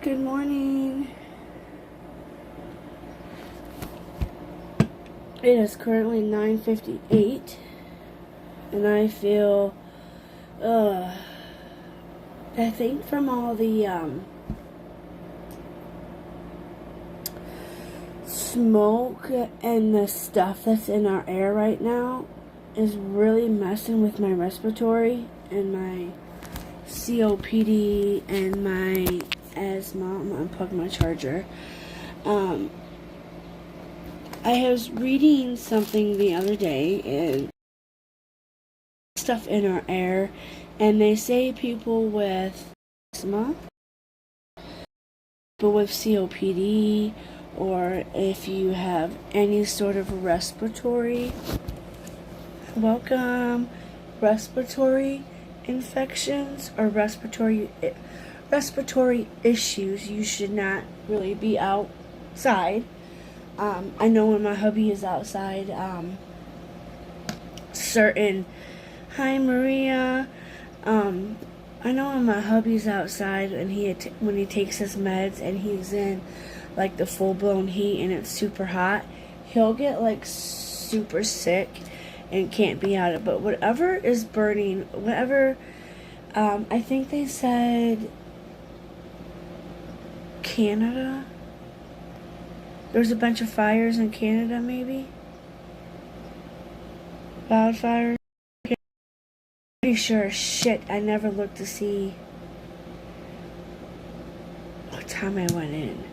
Good morning. It is currently 9:58 and I feel I think from all the smoke and the stuff that's in our air right now is really messing with my respiratory and my COPD and my asthma. I'm gonna unplug my charger. I was reading something the other day and stuff in our air, and they say people with asthma, people with COPD, or if you have any sort of respiratory infections or respiratory issues, you should not really be outside. I know when my hubby is outside, hi Maria, I know when my hubby's outside and when he takes his meds and he's in like the full-blown heat and it's super hot, he'll get like super sick and can't be out of it. But whatever is burning, I think they said Canada. There's a bunch of fires in Canada, maybe? Wildfires? Pretty sure. Shit, I never looked to see what time I went in.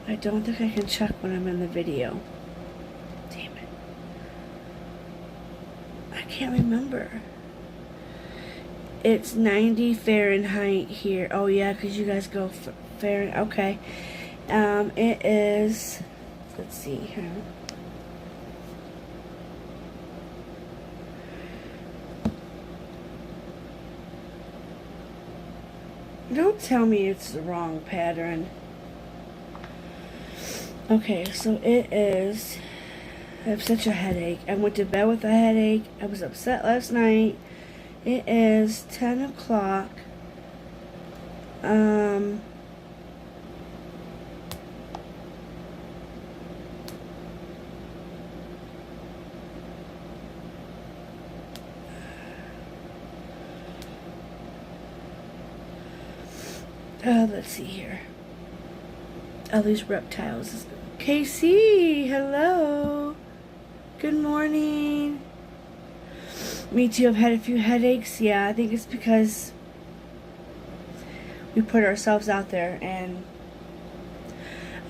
I don't think I can check when I'm in the video. Damn it. I can't remember. It's 90 Fahrenheit here. Oh yeah, because you guys go Fahrenheit. Okay. It is, let's see here. Don't tell me it's the wrong pattern. Okay, so it is, I have such a headache. I went to bed with a headache. I was upset last night. It is 10 o'clock. Let's see here. All these reptiles. KC, hello. Good morning. Me too, I've had a few headaches. Yeah, I think it's because we put ourselves out there, and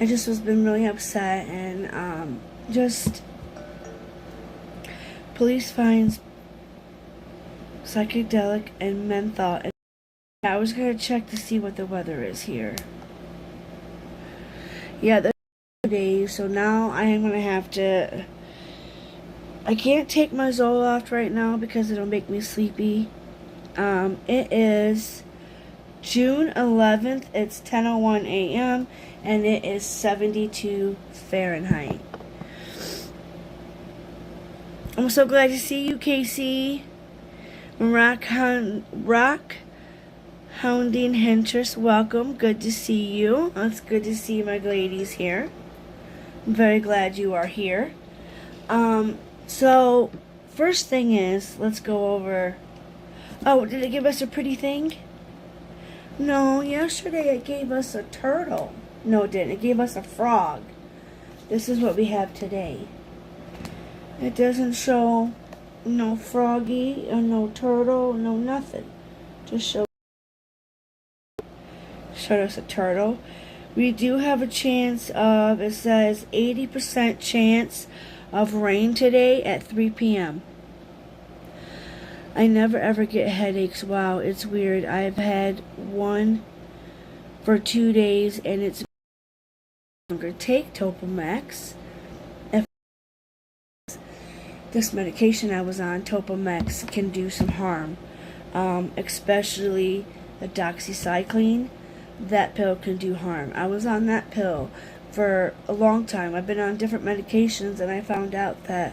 I just was been really upset, and just police finds psychedelic and menthol. And I was gonna check to see what the weather is here. Yeah, that's days, so now I am gonna have to. I can't take my Zoloft right now because it'll make me sleepy. It is June 11th. It's 10:01 a.m. and it is 72 Fahrenheit. I'm so glad to see you, Casey. Rock Hounding Huntress, welcome. Good to see you. It's good to see my ladies here. I'm very glad you are here. So, first thing is, let's go over. Oh, did it give us a pretty thing? No, yesterday it gave us a turtle. No, it didn't. It gave us a frog. This is what we have today. It doesn't show no froggy or no turtle, no nothing. Just showed us a turtle. We do have a chance of, it says 80% chance of rain today at 3 p.m. I never ever get headaches. Wow, it's weird. I've had one for 2 days and it's longer. Take Topamax. This medication I was on, Topamax, can do some harm, especially the doxycycline. That pill can do harm. I was on that pill for a long time. I've been on different medications, and I found out that,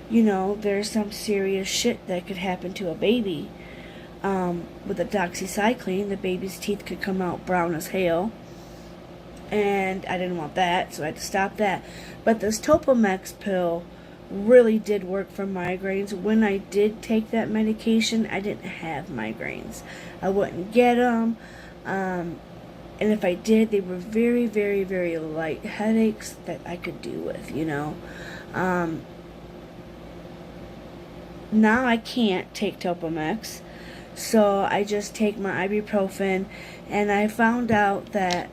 there's some serious shit that could happen to a baby with the doxycycline, the baby's teeth could come out brown as hail. And I didn't want that, so I had to stop that. But this Topomex pill really did work for migraines. When I did take that medication, I didn't have migraines. I wouldn't get them. And if I did, they were very, very, very light headaches that I could do with, you know. Now I can't take Topomex, so I just take my ibuprofen, and I found out that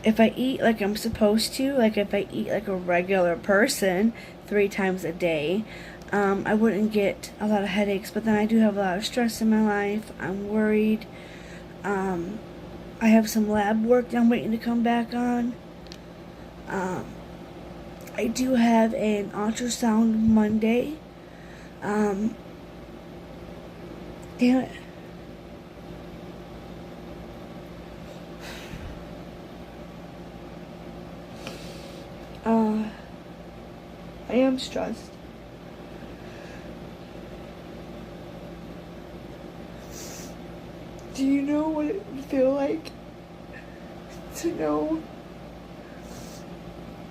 if I eat like I'm supposed to, like if I eat like a regular person 3 times a day, I wouldn't get a lot of headaches. But then I do have a lot of stress in my life. I'm worried. I have some lab work I'm waiting to come back on. I do have an ultrasound Monday. Damn it. I am stressed. Do you know what it would feel like to know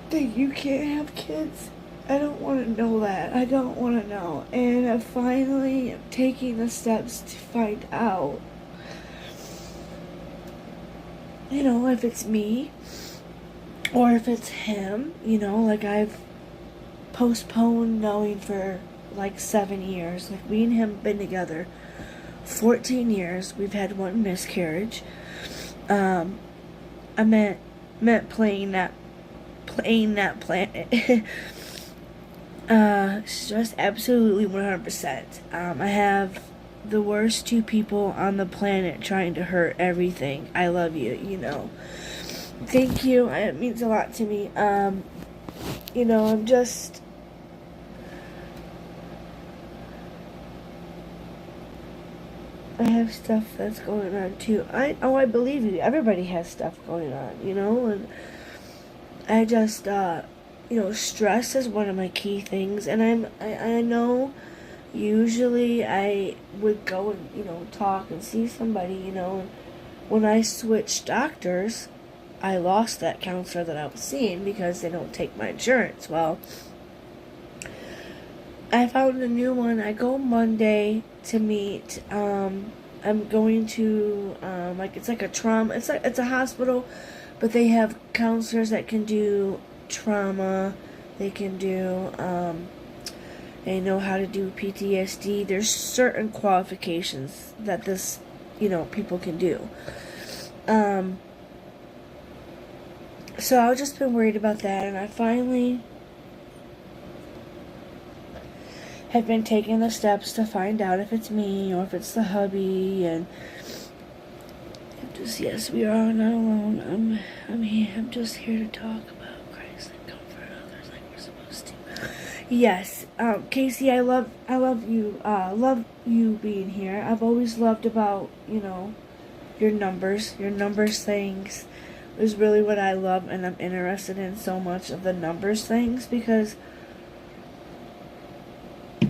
that you can't have kids? I don't want to know that. I don't want to know. And I finally am taking the steps to find out. You know, if it's me or if it's him, you know, like I've postponed knowing for like 7 years. Like me and him have been together 14 years. We've had 1 miscarriage. I meant playing that planet. Just absolutely 100%. I have the worst 2 people on the planet trying to hurt everything. I love you, you know. Thank you. It means a lot to me. You know, I'm just... I have stuff that's going on too. I believe you. Everybody has stuff going on, you know, and I just, you know, stress is one of my key things, and I know usually I would go and, you know, talk and see somebody, you know, and when I switched doctors, I lost that counselor that I was seeing because they don't take my insurance. Well, I found a new one. I go Monday to meet. I'm going to like it's like a trauma. It's a hospital, but they have counselors that can do trauma. They can do. They know how to do PTSD. There's certain qualifications that this, you know, people can do. So I've just been worried about that, and I finally have been taking the steps to find out if it's me or if it's the hubby, and just, yes, we are not alone. I'm here. I'm just here to talk about Christ and comfort others like we're supposed to. Yes, Casey, I love you. Love you being here. I've always loved about, you know, your numbers things is really what I love, and I'm interested in so much of the numbers things, because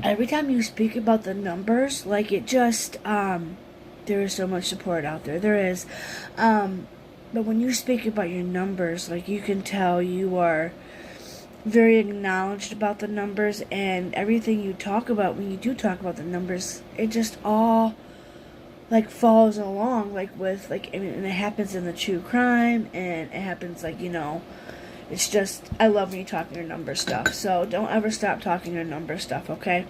every time you speak about the numbers, like it just, there is so much support out there. There is. But when you speak about your numbers, like you can tell you are very acknowledged about the numbers, and everything you talk about, when you do talk about the numbers, it just all like falls along, like with, like, I mean, and it happens in the true crime, and it happens, like, you know, it's just, I love when you talk your number stuff. So don't ever stop talking your number stuff, okay?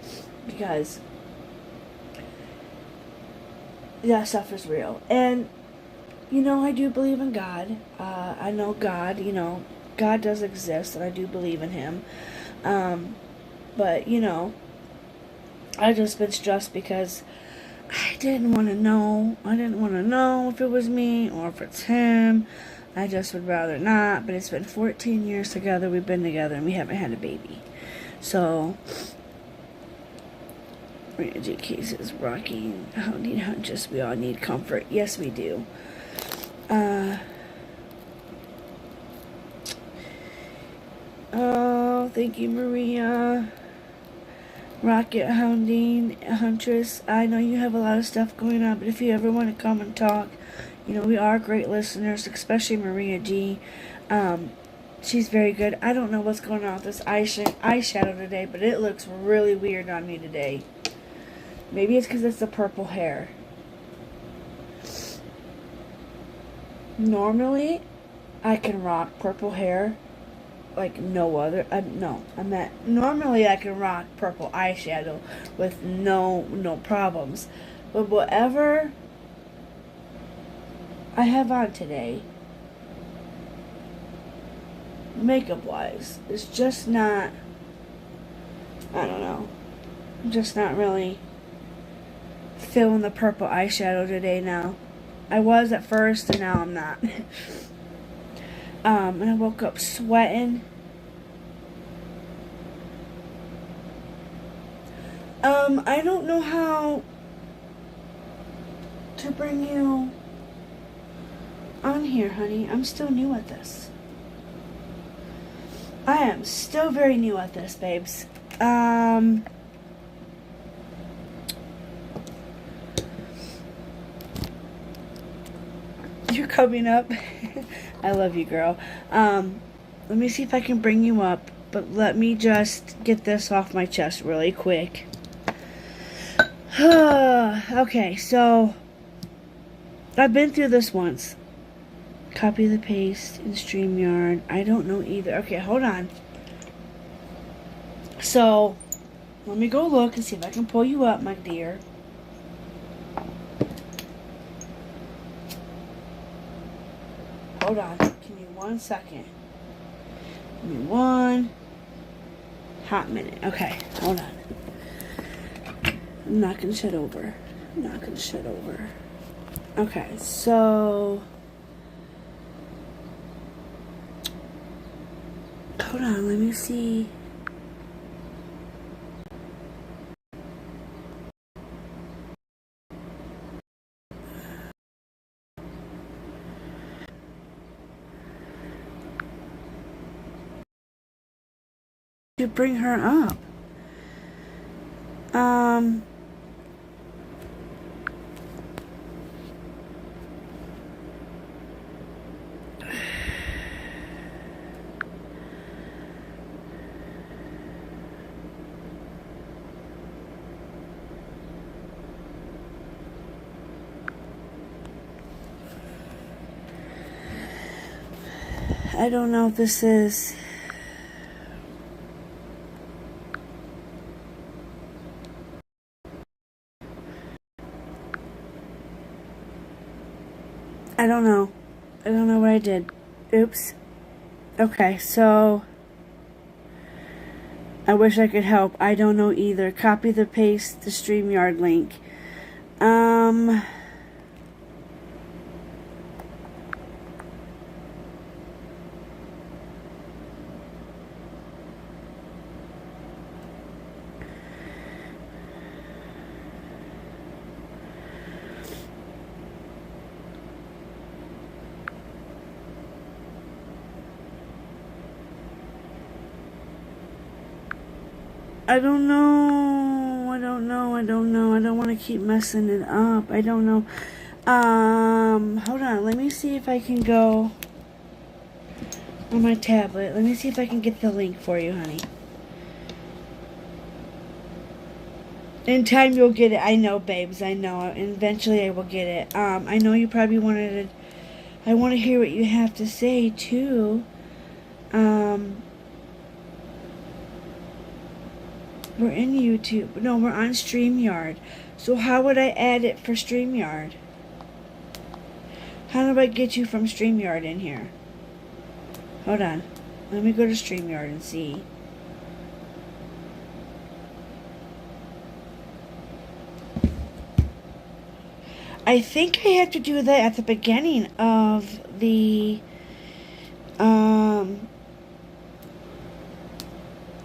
Because that stuff is real. And, you know, I do believe in God. I know God, you know, God does exist, and I do believe in him. But, you know, I've just been stressed because I didn't want to know. I didn't want to know if it was me or if it's him. I just would rather not. But it's been 14 years together. We've been together, and we haven't had a baby. So, Reggie Case is rocking. How need hunches? We all need comfort. Yes, we do. Oh, thank you, Maria. Rocket Houndine, Huntress, I know you have a lot of stuff going on, but if you ever want to come and talk, you know, we are great listeners, especially Maria G. She's very good. I don't know what's going on with this eyeshadow today, but it looks really weird on me today. Maybe it's because it's the purple hair. Normally, I can rock purple hair like no other. Normally I can rock purple eyeshadow with no problems, but whatever I have on today, makeup wise, is just not. I don't know. I'm just not really feeling the purple eyeshadow today now. I was at first and now I'm not. And I woke up sweating. I don't know how to bring you on here, honey. I'm still new at this. I am still very new at this, babes. You're coming up. I love you, girl. Let me see if I can bring you up, but let me just get this off my chest really quick. Okay, so I've been through this once. Copy the paste in StreamYard. I don't know either. Okay, hold on. So, let me go look and see if I can pull you up, my dear. Hold on. Give me 1 second. Give me one hot minute. Okay, hold on. I'm not gonna shut over. I'm not gonna shut over. Okay, so hold on, let me see. To bring her up. I don't know if this is. I don't know. I don't know what I did. Oops. Okay, so I wish I could help. I don't know either. Copy the paste the StreamYard link. I don't know. I don't know. I don't want to keep messing it up. I don't know. Hold on. Let me see if I can go on my tablet. Let me see if I can get the link for you, honey. In time you'll get it. I know, babes. I know. Eventually I will get it. I know you probably wanted to. I want to hear what you have to say, too. We're in YouTube. No, we're on StreamYard. So how would I add it for StreamYard? How do I get you from StreamYard in here? Hold on. Let me go to StreamYard and see. I think I have to do that at the beginning of the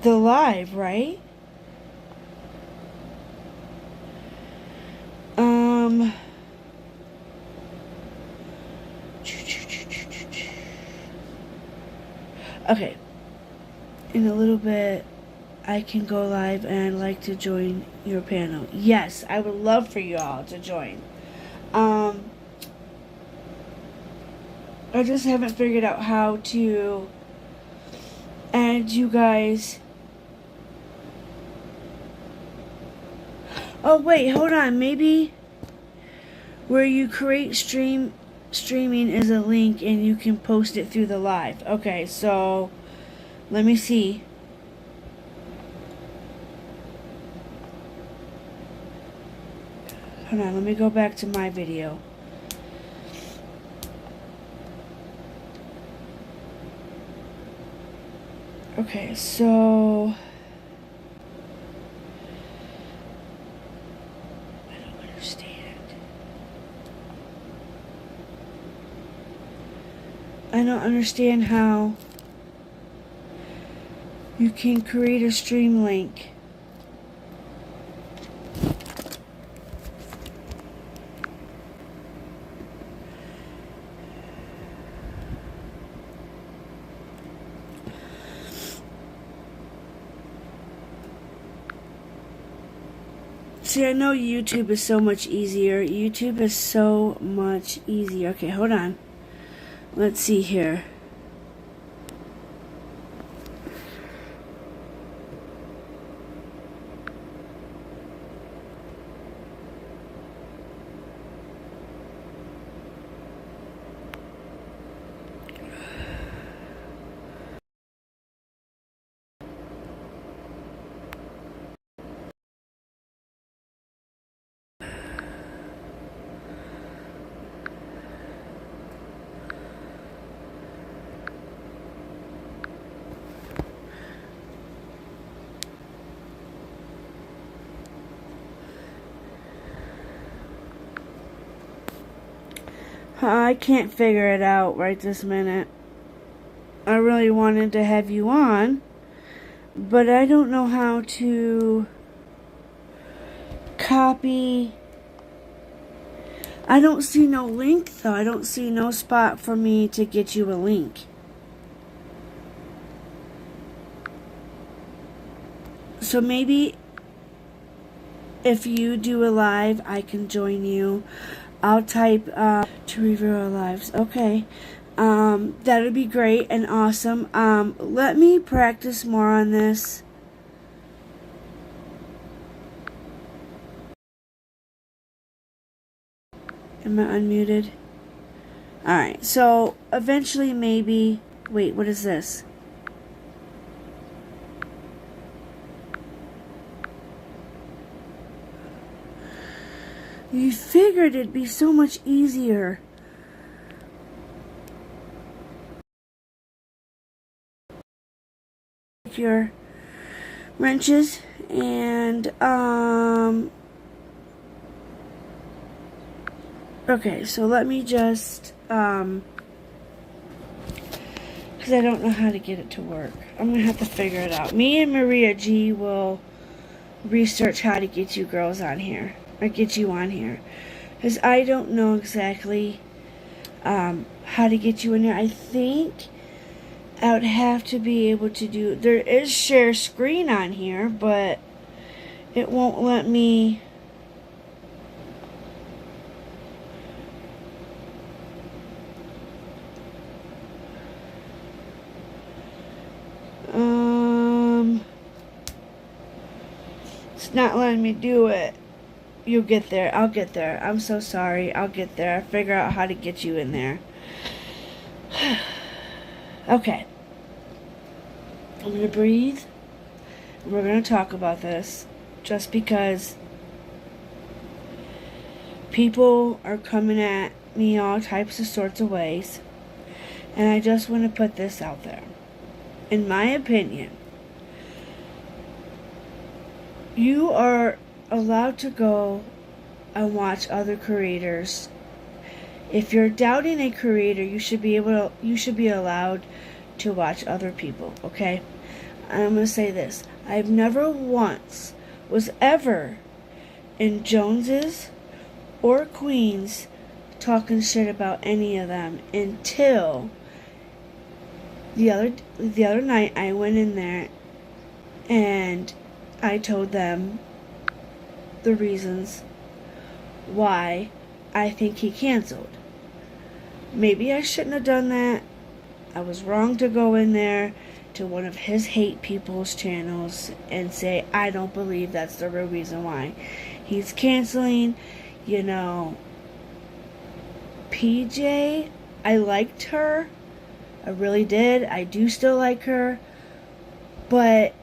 live, right? Okay. In a little bit, I can go live and I'd like to join your panel. Yes, I would love for you all to join. I just haven't figured out how to add you guys. Oh wait, hold on. Maybe where you create streaming is a link and you can post it through the live. Okay, so let me see. Hold on, let me go back to my video. Okay, so I don't understand. I don't understand how you can create a stream link. See, I know YouTube is so much easier. YouTube is so much easier. Okay, hold on. Let's see here. I can't figure it out right this minute. I really wanted to have you on, but I don't know how to copy. I don't see no link though. I don't see no spot for me to get you a link. So maybe if you do a live, I can join you. I'll type to review our lives. Okay. That would be great and awesome. Let me practice more on this. Am I unmuted? Alright, so eventually maybe... Wait, what is this? You figured it'd be so much easier. Your wrenches and okay, so let me just because I don't know how to get it to work. I'm gonna have to figure it out. Me and Maria G will research how to get you girls on here, or get you on here, because I don't know exactly how to get you in there. I think I would have to be able to do... There is share screen on here, but it won't let me... It's not letting me do it. You'll get there. I'll get there. I'm so sorry. I'll get there. I'll figure out how to get you in there. Okay. I'm going to breathe. And we're going to talk about this. Just because people are coming at me all types of sorts of ways. And I just want to put this out there. In my opinion, you are allowed to go and watch other creators. If you're doubting a creator, you should be allowed to watch other people, okay? I'm going to say this. I've never once was ever in Jones's or Queen's talking shit about any of them until the other night I went in there And I told them the reasons why I think he canceled. Maybe I shouldn't have done that. I was wrong to go in there to one of his hate people's channels and say, I don't believe that's the real reason why he's canceling. You know, PJ, I liked her. I really did. I do still like her. But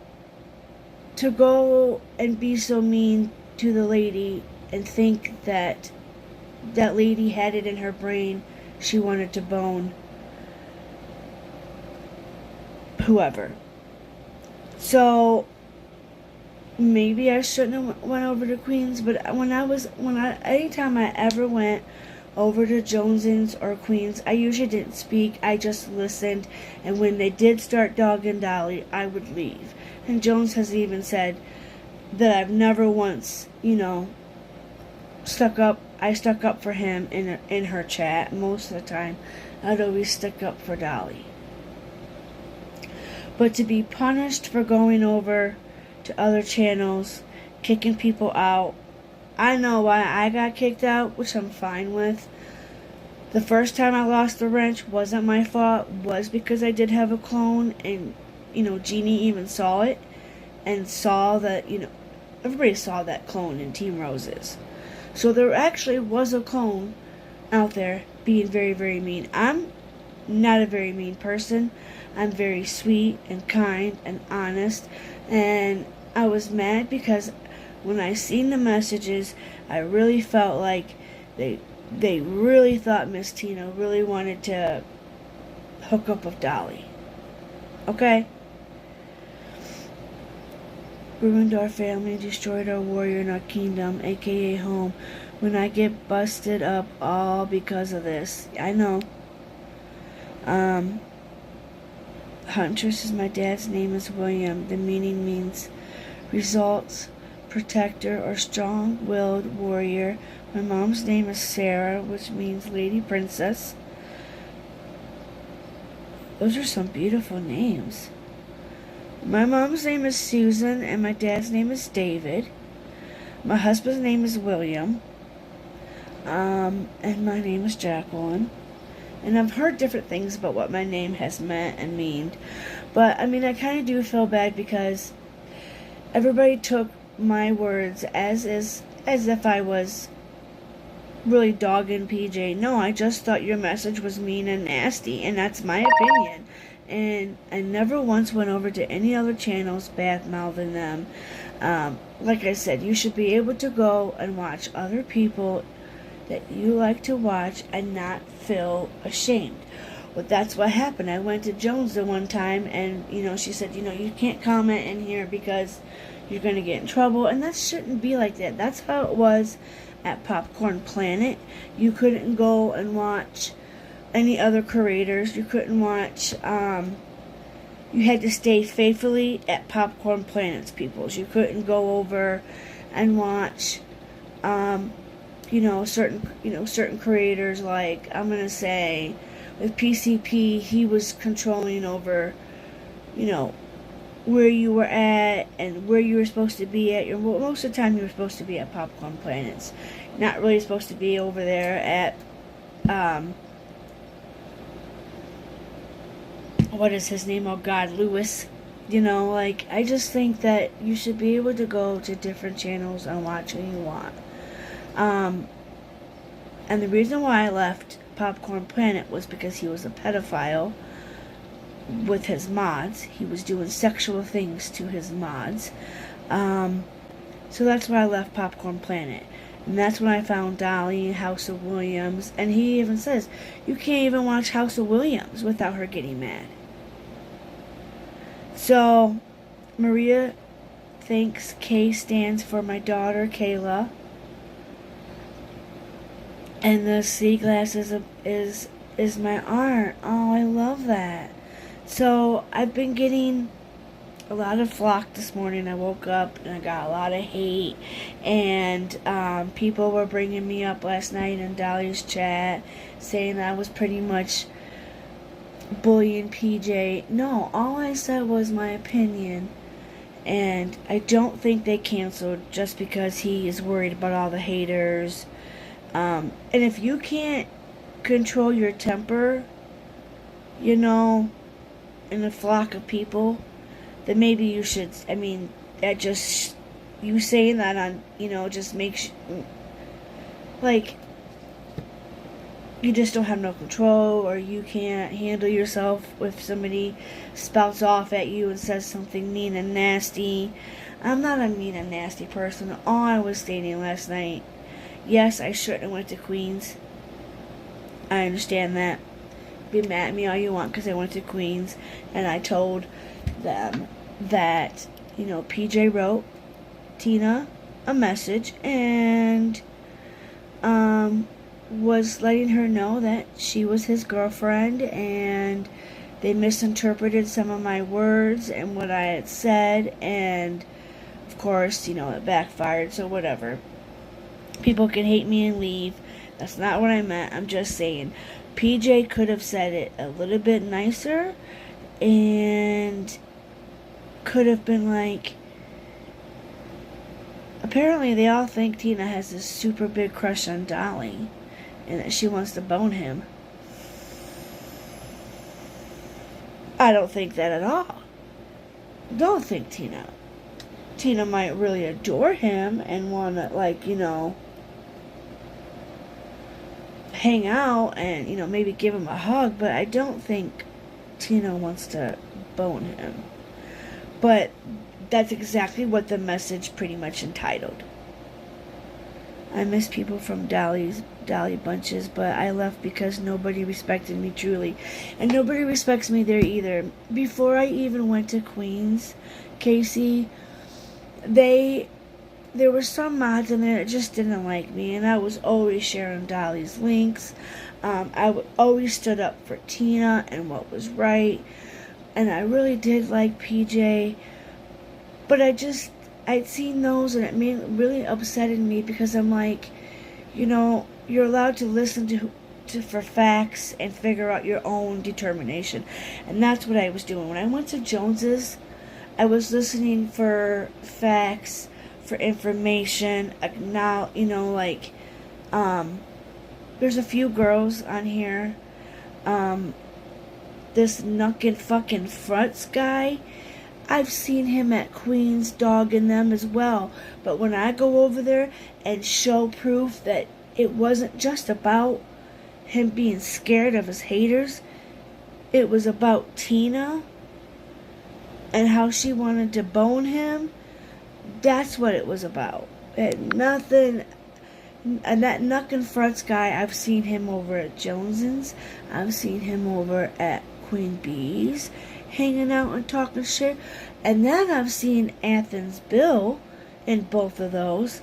to go and be so mean to the lady and think that that lady had it in her brain she wanted to bone whoever. So maybe I shouldn't have went over to Queens, but anytime I ever went over to Jones's or Queens, I usually didn't speak. I just listened, and when they did start dogging Dolly, I would leave. And Jones has even said that I've never once, stuck up. I stuck up for him in her chat. Most of the time, I'd always stick up for Dolly. But to be punished for going over to other channels, kicking people out, I know why I got kicked out, which I'm fine with. The first time I lost the wrench wasn't my fault, was because I did have a clone, and, Jeannie even saw it, and saw that, everybody saw that clone in Team Roses. So there actually was a clone out there being very, very mean. I'm not a very mean person. I'm very sweet and kind and honest, and I was mad because when I seen the messages, I really felt like they really thought Miss Tina really wanted to hook up with Dolly. Okay? Ruined our family, destroyed our warrior in our kingdom, aka home. When I get busted up all because of this. I know. Huntress is my dad's name is William. The meaning means results, protector, or strong-willed warrior. My mom's name is Sarah, which means lady princess. Those are some beautiful names. My mom's name is Susan, and my dad's name is David. My husband's name is William. And my name is Jacqueline. And I've heard different things about what my name has meant and meaned. But, I kind of do feel bad because everybody took my words as if I was really dogging PJ. No, I just thought your message was mean and nasty, and that's my opinion. And I never once went over to any other channels bad-mouthing them. Like I said, you should be able to go and watch other people that you like to watch and not feel ashamed. Well, that's what happened. I went to Jones the one time, and, she said, you can't comment in here because you're going to get in trouble. And that shouldn't be like that. That's how it was at Popcorn Planet. You couldn't go and watch any other creators. You couldn't watch, you had to stay faithfully at Popcorn Planet's peoples. You couldn't go over and watch, certain creators, like, I'm going to say, with PCP, he was controlling over, where you were at and where you were supposed to be at. Most of the time you were supposed to be at Popcorn Planets. Not really supposed to be over there at, what is his name? Oh God, Lewis. I just think that you should be able to go to different channels and watch who you want. And the reason why I left Popcorn Planet was because he was a pedophile with his mods. He was doing sexual things to his mods. So that's why I left Popcorn Planet. And that's when I found Dolly and House of Williams. And he even says, you can't even watch House of Williams without her getting mad. So, Maria thinks K stands for my daughter, Kayla. And the sea glass is my art. Oh, I love that. So, I've been getting a lot of flack this morning. I woke up and I got a lot of hate. And people were bringing me up last night in Dolly's chat, saying that I was pretty much bullying PJ. No, all I said was my opinion. And I don't think they canceled just because he is worried about all the haters. And if you can't control your temper, you know, in a flock of people, then maybe you should. I mean, that just, you saying that on, just makes, like, you just don't have no control, or you can't handle yourself if somebody spouts off at you and says something mean and nasty. I'm not a mean and nasty person. All I was stating last night, yes, I shouldn't have went to Queens. I understand that. Be mad at me all you want because I went to Queens, and I told them that, PJ wrote Tina a message and was letting her know that she was his girlfriend, and they misinterpreted some of my words and what I had said, and of course, it backfired, so whatever. People can hate me and leave. That's not what I meant. I'm just saying PJ could have said it a little bit nicer, and could have been like, apparently they all think Tina has this super big crush on Dolly and that she wants to bone him. I don't think that at all. Don't think Tina. Tina might really adore him and want to, hang out and, maybe give him a hug, but I don't think Tina wants to bone him. But that's exactly what the message pretty much entitled. I miss people from Dolly Bunches, but I left because nobody respected me truly. And nobody respects me there either. Before I even went to Queens, Casey, there were some mods in there that just didn't like me, and I was always sharing Dolly's links. I always stood up for Tina and what was right, and I really did like PJ, but I'd seen those, and it really upsetted me because I'm like, you're allowed to listen to for facts and figure out your own determination, and that's what I was doing. When I went to Jones's, I was listening for facts, for information. Now, there's a few girls on here. This Knuckin' fucking Fronts guy, I've seen him at Queens dogging them as well. But when I go over there and show proof that it wasn't just about him being scared of his haters, it was about Tina and how she wanted to bone him, that's what it was about. And nothing. And that Knuckin' Fronts guy, I've seen him over at Jones's. I've seen him over at Queen Bee's, hanging out and talking shit. And then I've seen Athens Bill in both of those.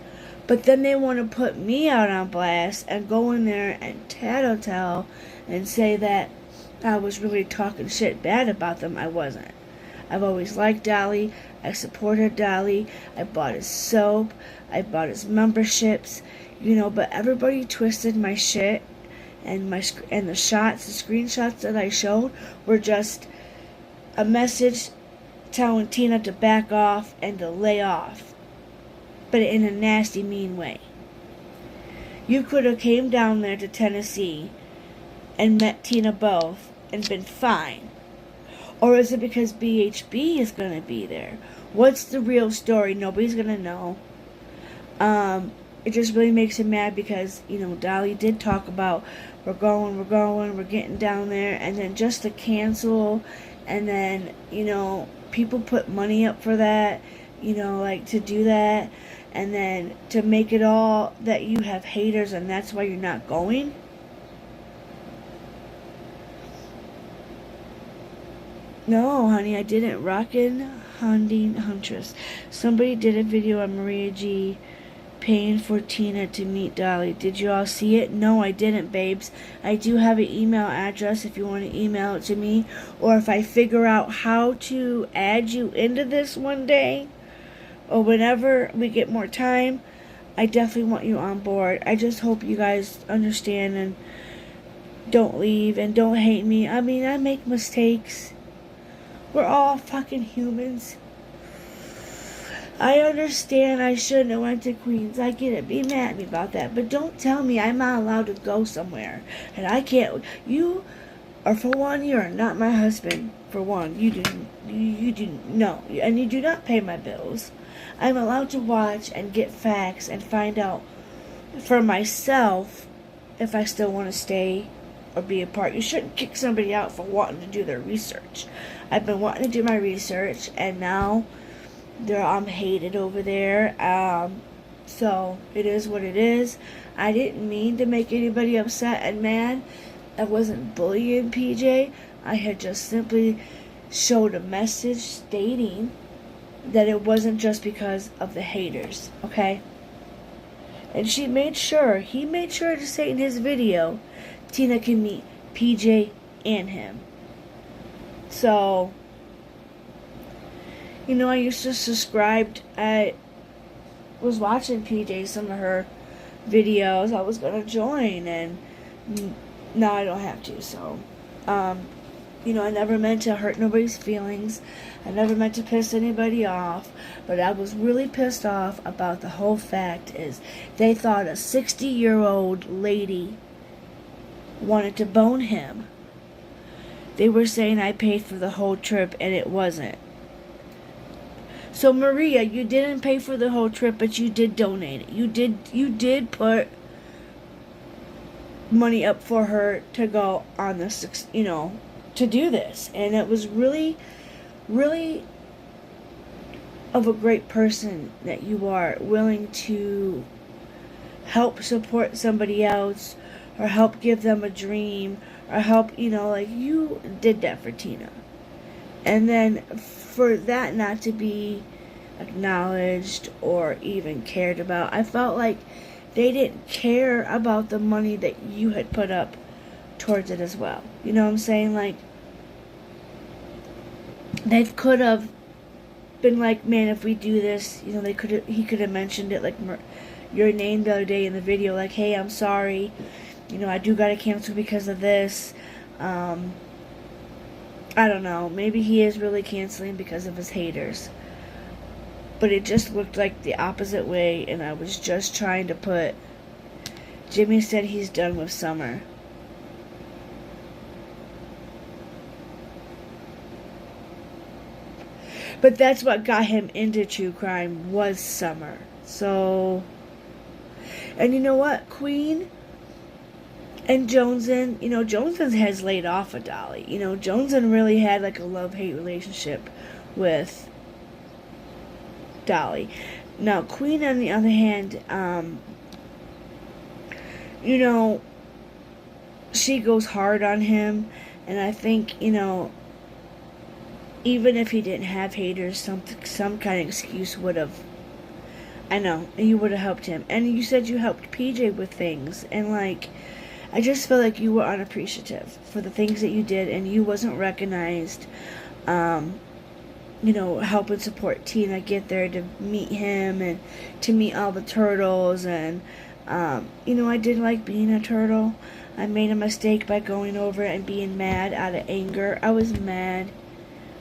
But then they want to put me out on blast and go in there and tattletale and say that I was really talking shit bad about them. I wasn't. I've always liked Dolly. I supported Dolly. I bought his soap. I bought his memberships. But everybody twisted my shit, and the screenshots that I showed were just a message telling Tina to back off and to lay off, but in a nasty, mean way. You could have came down there to Tennessee and met Tina both and been fine. Or is it because BHB is going to be there? What's the real story? Nobody's going to know. It just really makes him mad because, Dolly did talk about we're getting down there, and then just to cancel, and then, people put money up for that, to do that, and then to make it all that you have haters and that's why you're not going. No, honey, I didn't. Rockin' Huntress. Somebody did a video on Maria G paying for Tina to meet Dolly. Did you all see it? No, I didn't, babes. I do have an email address if you want to email it to me, or if I figure out how to add you into this one day, or whenever we get more time, I definitely want you on board. I just hope you guys understand and don't leave and don't hate me. I mean, I make mistakes. We're all fucking humans. I understand I shouldn't have went to Queens. I get it. Be mad at me about that. But don't tell me I'm not allowed to go somewhere. And I can't. You are, for one, you are not my husband. For one, you do, no. And you do not pay my bills. I'm allowed to watch and get facts and find out for myself if I still want to stay or be a part. You shouldn't kick somebody out for wanting to do their research. I've been wanting to do my research, and now I'm hated over there. So it is what it is. I didn't mean to make anybody upset and mad. I wasn't bullying PJ. I had just simply showed a message stating that it wasn't just because of the haters, okay? And he made sure to say in his video, Tina can meet PJ and him. So, you know, I used to subscribe. I was watching PJ, some of her videos. I was going to join, and now I don't have to. So, you know, I never meant to hurt nobody's feelings. I never meant to piss anybody off. But I was really pissed off about the whole fact is they thought a 60-year-old lady wanted to bone him. They were saying I paid for the whole trip, and it wasn't. So Maria, you didn't pay for the whole trip, but you did donate it. You did put money up for her to go on this, you know, to do this. And it was really, really of a great person that you are, willing to help support somebody else or help give them a dream or help, you know, like you did that for Tina. And then for that not to be acknowledged or even cared about, I felt like they didn't care about the money that you had put up towards it as well. You know what I'm saying? Like, they could have been like, man, if we do this, you know, he could have mentioned it, like your name the other day in the video, like, hey, I'm sorry, you know, I do gotta cancel because of this. I don't know, maybe he is really canceling because of his haters. But it just looked like the opposite way, and I was just trying to put, Jimmy said he's done with Summer. But that's what got him into true crime, was Summer. So, and you know what, Queen and Joneson, you know, Joneson has laid off of Dolly. You know, Joneson really had like a love-hate relationship with Dolly. Now, Queen, on the other hand, you know, she goes hard on him, and I think, you know, even if he didn't have haters, some kind of excuse would have, I know, you would have helped him. And you said you helped PJ with things, and like, I just feel like you were unappreciative for the things that you did, and you wasn't recognized. You know, help and support Tina get there to meet him and to meet all the turtles. And you know, I did like being a turtle. I made a mistake by going over and being mad out of anger. I was mad.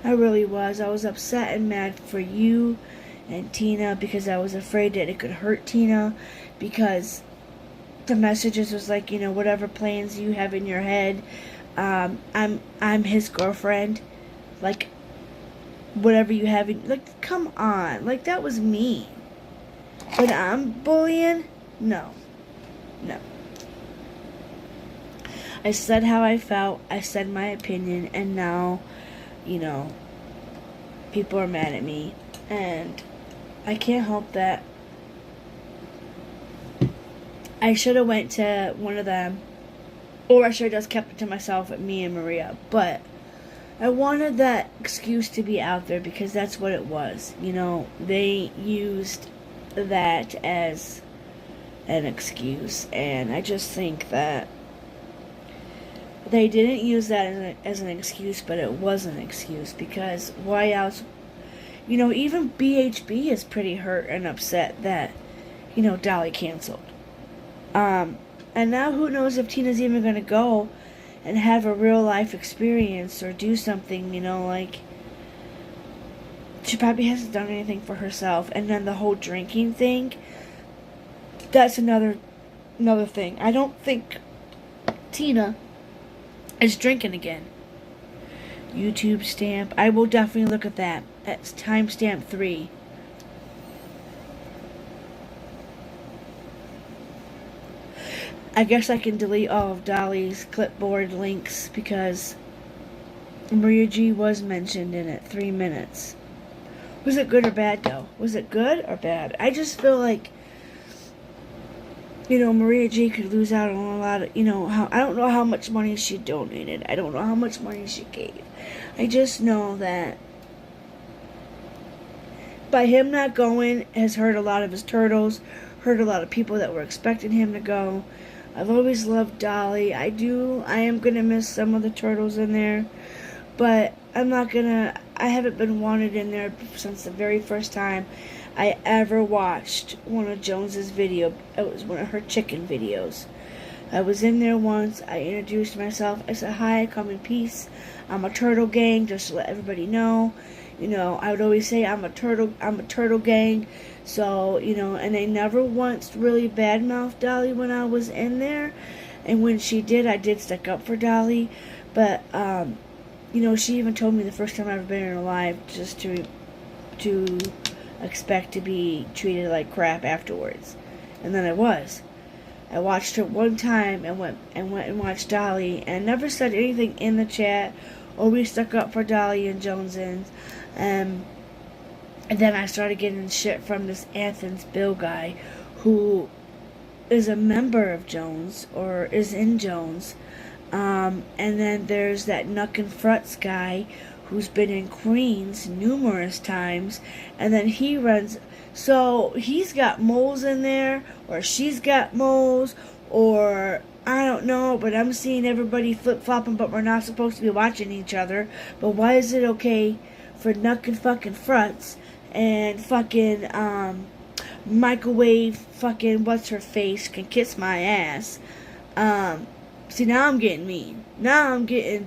I really was. I was upset and mad for you and Tina because I was afraid that it could hurt Tina, because the messages was like, you know, whatever plans you have in your head, I'm his girlfriend, like whatever you have in, like, come on, like, that was mean. But I'm bullying? No. I said how I felt, I said my opinion, and now, you know, people are mad at me, and I can't help that. I should have went to one of them, or I should have just kept it to myself at me and Maria, but I wanted that excuse to be out there because that's what it was. You know, they used that as an excuse, and I just think that they didn't use that as an excuse, but it was an excuse, because why else? You know, even BHB is pretty hurt and upset that, you know, Dolly canceled. And now who knows if Tina's even going to go and have a real life experience or do something, you know, like, She probably hasn't done anything for herself. And then the whole drinking thing, that's another thing. I don't think Tina is drinking again. YouTube stamp. I will definitely look at that. That's timestamp 3. I guess I can delete all of Dolly's clipboard links because Maria G was mentioned in it. 3 minutes. Was it good or bad though? Was it good or bad? I just feel like, Maria G could lose out on a lot of, I don't know how much money she donated. I don't know how much money she gave. I just know that by him not going has hurt a lot of his turtles, hurt a lot of people that were expecting him to go. I've always loved Dolly. I am going to miss some of the turtles in there, but I haven't been wanted in there since the very first time I ever watched one of Jones's video. It was one of her chicken videos. I was in there once. I introduced myself. I said, "Hi, I come in peace. I'm a turtle gang," just to let everybody know. I would always say I'm a turtle gang. So, and they never once really badmouthed Dolly when I was in there. And when she did, I did stick up for Dolly. But, she even told me the first time I've ever been in her life just to expect to be treated like crap afterwards. And then I was. I watched her one time and went and watched Dolly and never said anything in the chat or we stuck up for Dolly and Jonesins. And then I started getting shit from this Athens Bill guy who is a member of Jones or is in Jones. And then there's that Nuck and Frutz guy who's been in Queens numerous times. And then he runs... So he's got moles in there, or she's got moles, or I don't know, but I'm seeing everybody flip-flopping, but we're not supposed to be watching each other. But why is it okay for Nuck and fucking Frutz and fucking microwave fucking what's-her-face can kiss my ass? See, now I'm getting mean. Now I'm getting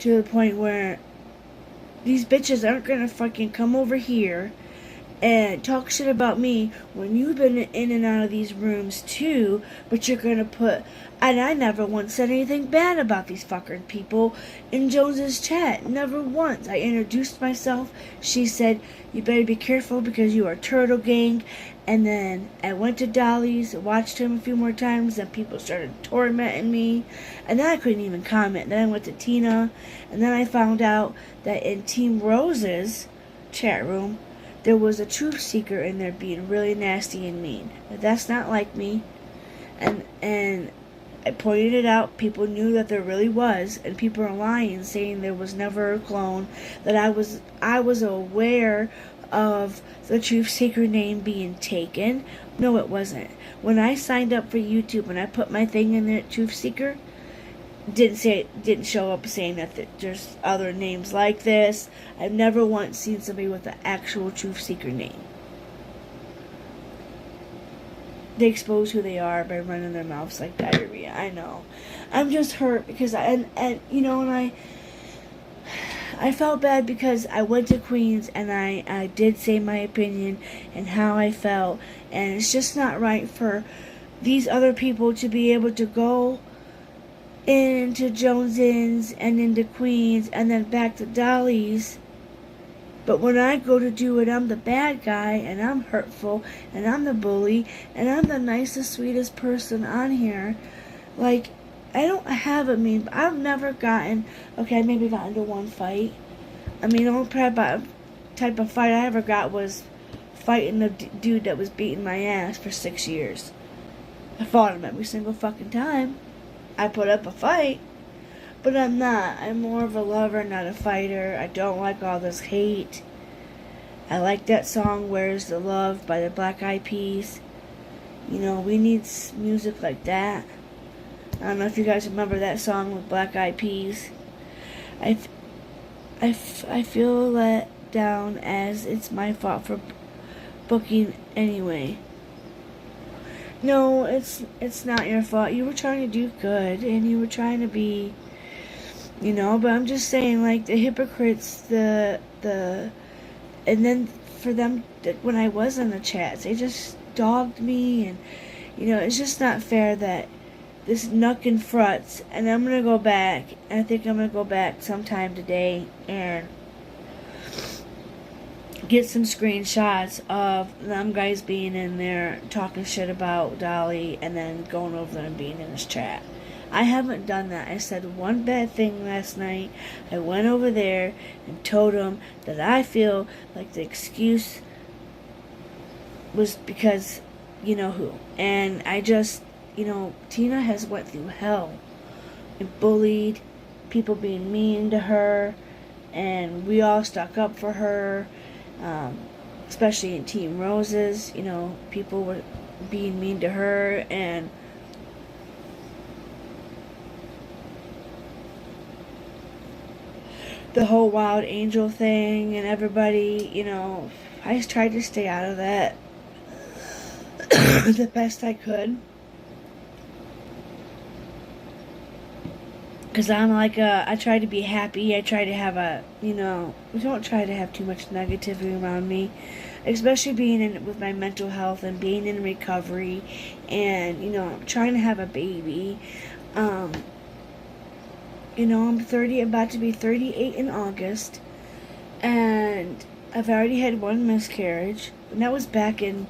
to the point where these bitches aren't gonna fucking come over here and talk shit about me when you've been in and out of these rooms too, but you're gonna put... And I never once said anything bad about these fucking people in Jones's chat. Never once. I introduced myself. She said, "You better be careful because you are Turtle Gang." And then I went to Dolly's, watched him a few more times, and people started tormenting me. And then I couldn't even comment. Then I went to Tina, and then I found out that in Team Rose's chat room, there was a truth seeker in there being really nasty and mean. That's not like me. And I pointed it out. People knew that there really was, and people are lying, saying there was never a clone. That I was aware of the truth seeker name being taken. No, it wasn't. When I signed up for YouTube, when I put my thing in there, truth seeker, didn't show up saying that there's other names like this. I've never once seen somebody with the actual truth seeker name. They expose who they are by running their mouths like diarrhea. I know. I'm just hurt because I felt bad because I went to Queens and I did say my opinion and how I felt, and it's just not right for these other people to be able to go into Jones's and into Queens and then back to Dolly's. But when I go to do it, I'm the bad guy and I'm hurtful and I'm the bully and I'm the nicest, sweetest person on here. Like, I don't have a mean... I've never gotten... Okay, I maybe got into one fight. I mean, the only type of fight I ever got was fighting the dude that was beating my ass for 6 years. I fought him every single fucking time. I put up a fight, but I'm not. I'm more of a lover, not a fighter. I don't like all this hate. I like that song, "Where's the Love" by the Black Eyed Peas. We need music like that. I don't know if you guys remember that song with Black Eyed Peas. I feel let down as it's my fault for booking anyway. No, it's not your fault. You were trying to do good, and you were trying to be, but I'm just saying, like, the hypocrites, the And then for them, when I was in the chats, they just dogged me, and it's just not fair that this Nuck and Fruts, and I'm gonna go back, and I think I'm gonna go back sometime today and get some screenshots of them guys being in there talking shit about Dolly and then going over there and being in his chat. I haven't done that. I said one bad thing last night. I went over there and told him that I feel like the excuse was because you know who. And I just, Tina has went through hell and bullied, people being mean to her, and we all stuck up for her, especially in Team Roses. People were being mean to her, and the whole Wild Angel thing and everybody, I just tried to stay out of that the best I could. Because I'm like, I try to be happy. I try to have we don't try to have too much negativity around me. Especially being in with my mental health and being in recovery and, trying to have a baby. I'm 30, about to be 38 in August. And I've already had one miscarriage. And that was back in,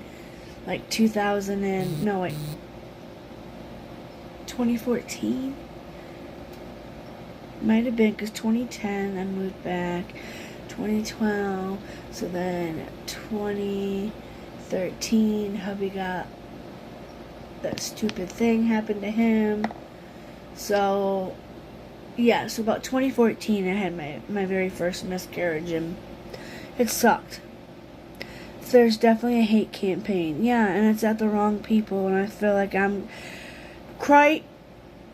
2014? Might have been, because 2010 I moved back. 2012. So then 2013, hubby got that stupid thing happened to him. So... yeah, so about 2014 I had my very first miscarriage, and it sucked. There's definitely a hate campaign. Yeah, and it's at the wrong people, and I feel like I'm quite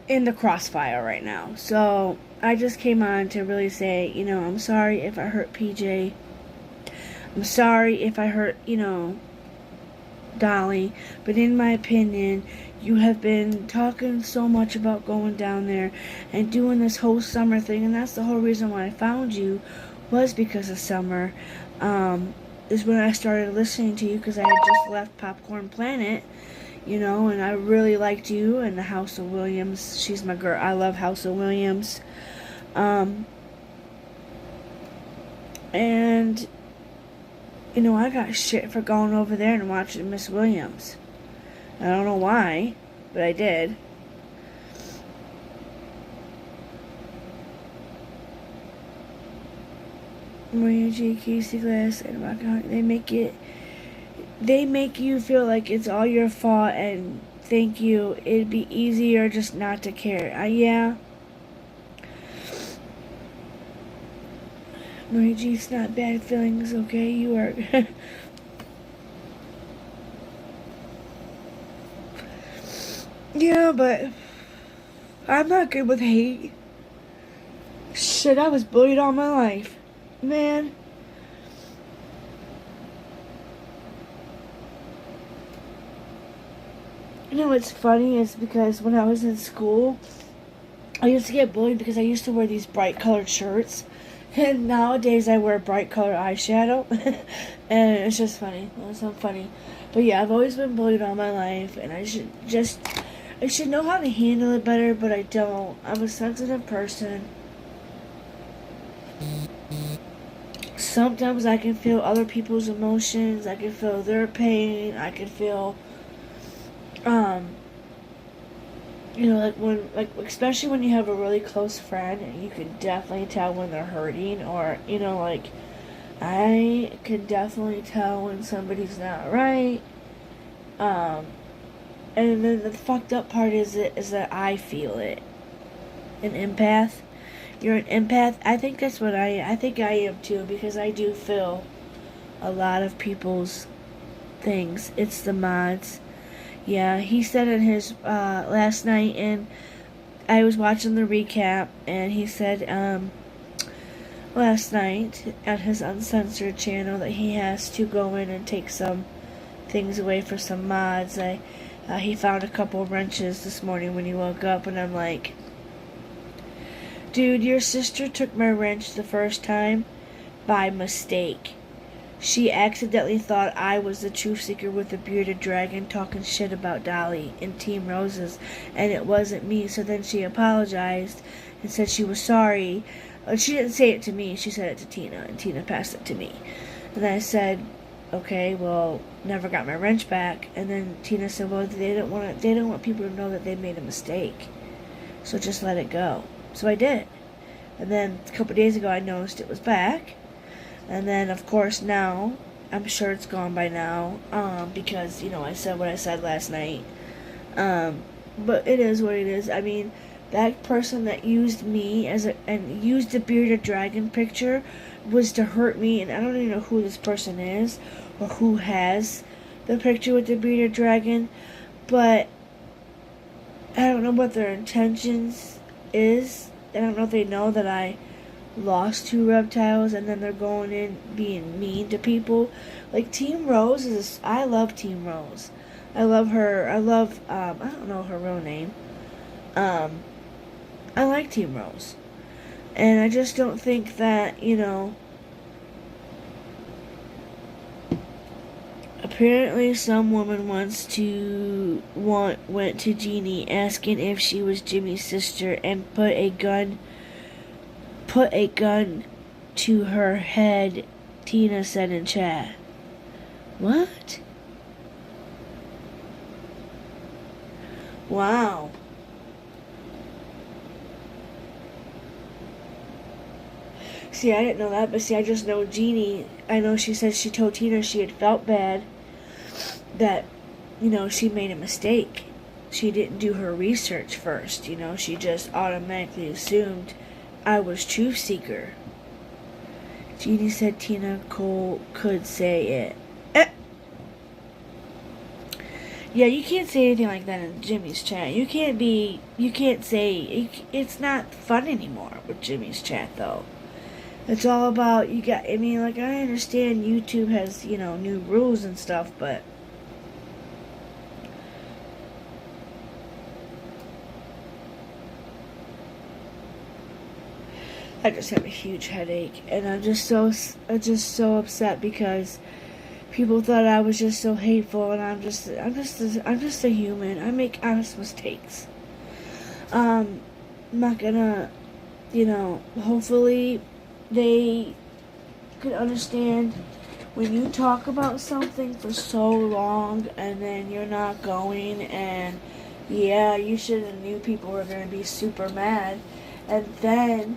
in the crossfire right now. So I just came on to really say, I'm sorry if I hurt PJ. I'm sorry if I hurt, Dolly. But in my opinion, you have been talking so much about going down there and doing this whole summer thing, and that's the whole reason why I found you, was because of summer. Is when I started listening to you, because I had just left Popcorn Planet, and I really liked you and the House of Williams. She's my girl. I love House of Williams. And I got shit for going over there and watching Miss Williams. I don't know why, but I did. Maria G, Casey Glass, and Rock On, they make you feel like it's all your fault, and thank you. It'd be easier just not to care. Yeah. Maria G, it's not bad feelings, okay? You are... yeah, but I'm not good with hate. Shit, I was bullied all my life. Man. What's funny is because when I was in school, I used to get bullied because I used to wear these bright colored shirts. And nowadays I wear bright colored eyeshadow. And it's just funny. It's not funny. But yeah, I've always been bullied all my life, and I should know how to handle it better, but I don't. I'm a sensitive person. Sometimes I can feel other people's emotions. I can feel their pain. I can feel, especially when you have a really close friend, you can definitely tell when they're hurting, or, I can definitely tell when somebody's not right. And then the fucked up part is that I feel it. An empath. You're an empath. I think that's what I think I am too, because I do feel a lot of people's things. It's the mods. Yeah, he said in his last night, and I was watching the recap, and he said last night at his uncensored channel that he has to go in and take some things away for some mods. He found a couple wrenches this morning when he woke up, and I'm like, dude, your sister took my wrench the first time by mistake. She accidentally thought I was the truth seeker with the bearded dragon talking shit about Dolly in Team Roses, and it wasn't me. So then she apologized and said she was sorry. She didn't say it to me, she said it to Tina, and Tina passed it to me. And then I said, okay, well, never got my wrench back. And then Tina said, well, they don't want people to know that they made a mistake, so just let it go. So I did. And then a couple days ago I noticed it was back. And then, of course, now, I'm sure it's gone by now, because, I said what I said last night. But it is what it is. I mean, that person that used me and used the bearded dragon picture was to hurt me, and I don't even know who this person is, or who has the picture with the bearded dragon, but I don't know what their intentions is. I don't know if they know that I lost 2 reptiles and then they're going in being mean to people. Like Team Rose I love Team Rose. I love her. I don't know her real name. I like Team Rose. And I just don't think that, apparently some woman went to Jeannie asking if she was Jimmy's sister and put a gun to her head, Tina said in chat. What? Wow. See, I didn't know that, but see, I just know Jeannie. I know she said she told Tina she had felt bad that, she made a mistake. She didn't do her research first, she just automatically assumed I was truth seeker. Jeannie said Tina Cole could say it. Yeah, you can't say anything like that in Jimmy's chat. You can't say, it's not fun anymore with Jimmy's chat, though. It's all about, I understand YouTube has, new rules and stuff, but I just have a huge headache, and I'm just so upset because people thought I was just so hateful, and I'm just a human. I make honest mistakes. I'm not gonna, hopefully they could understand when you talk about something for so long and then you're not going, and yeah, you should have knew people were gonna be super mad, and then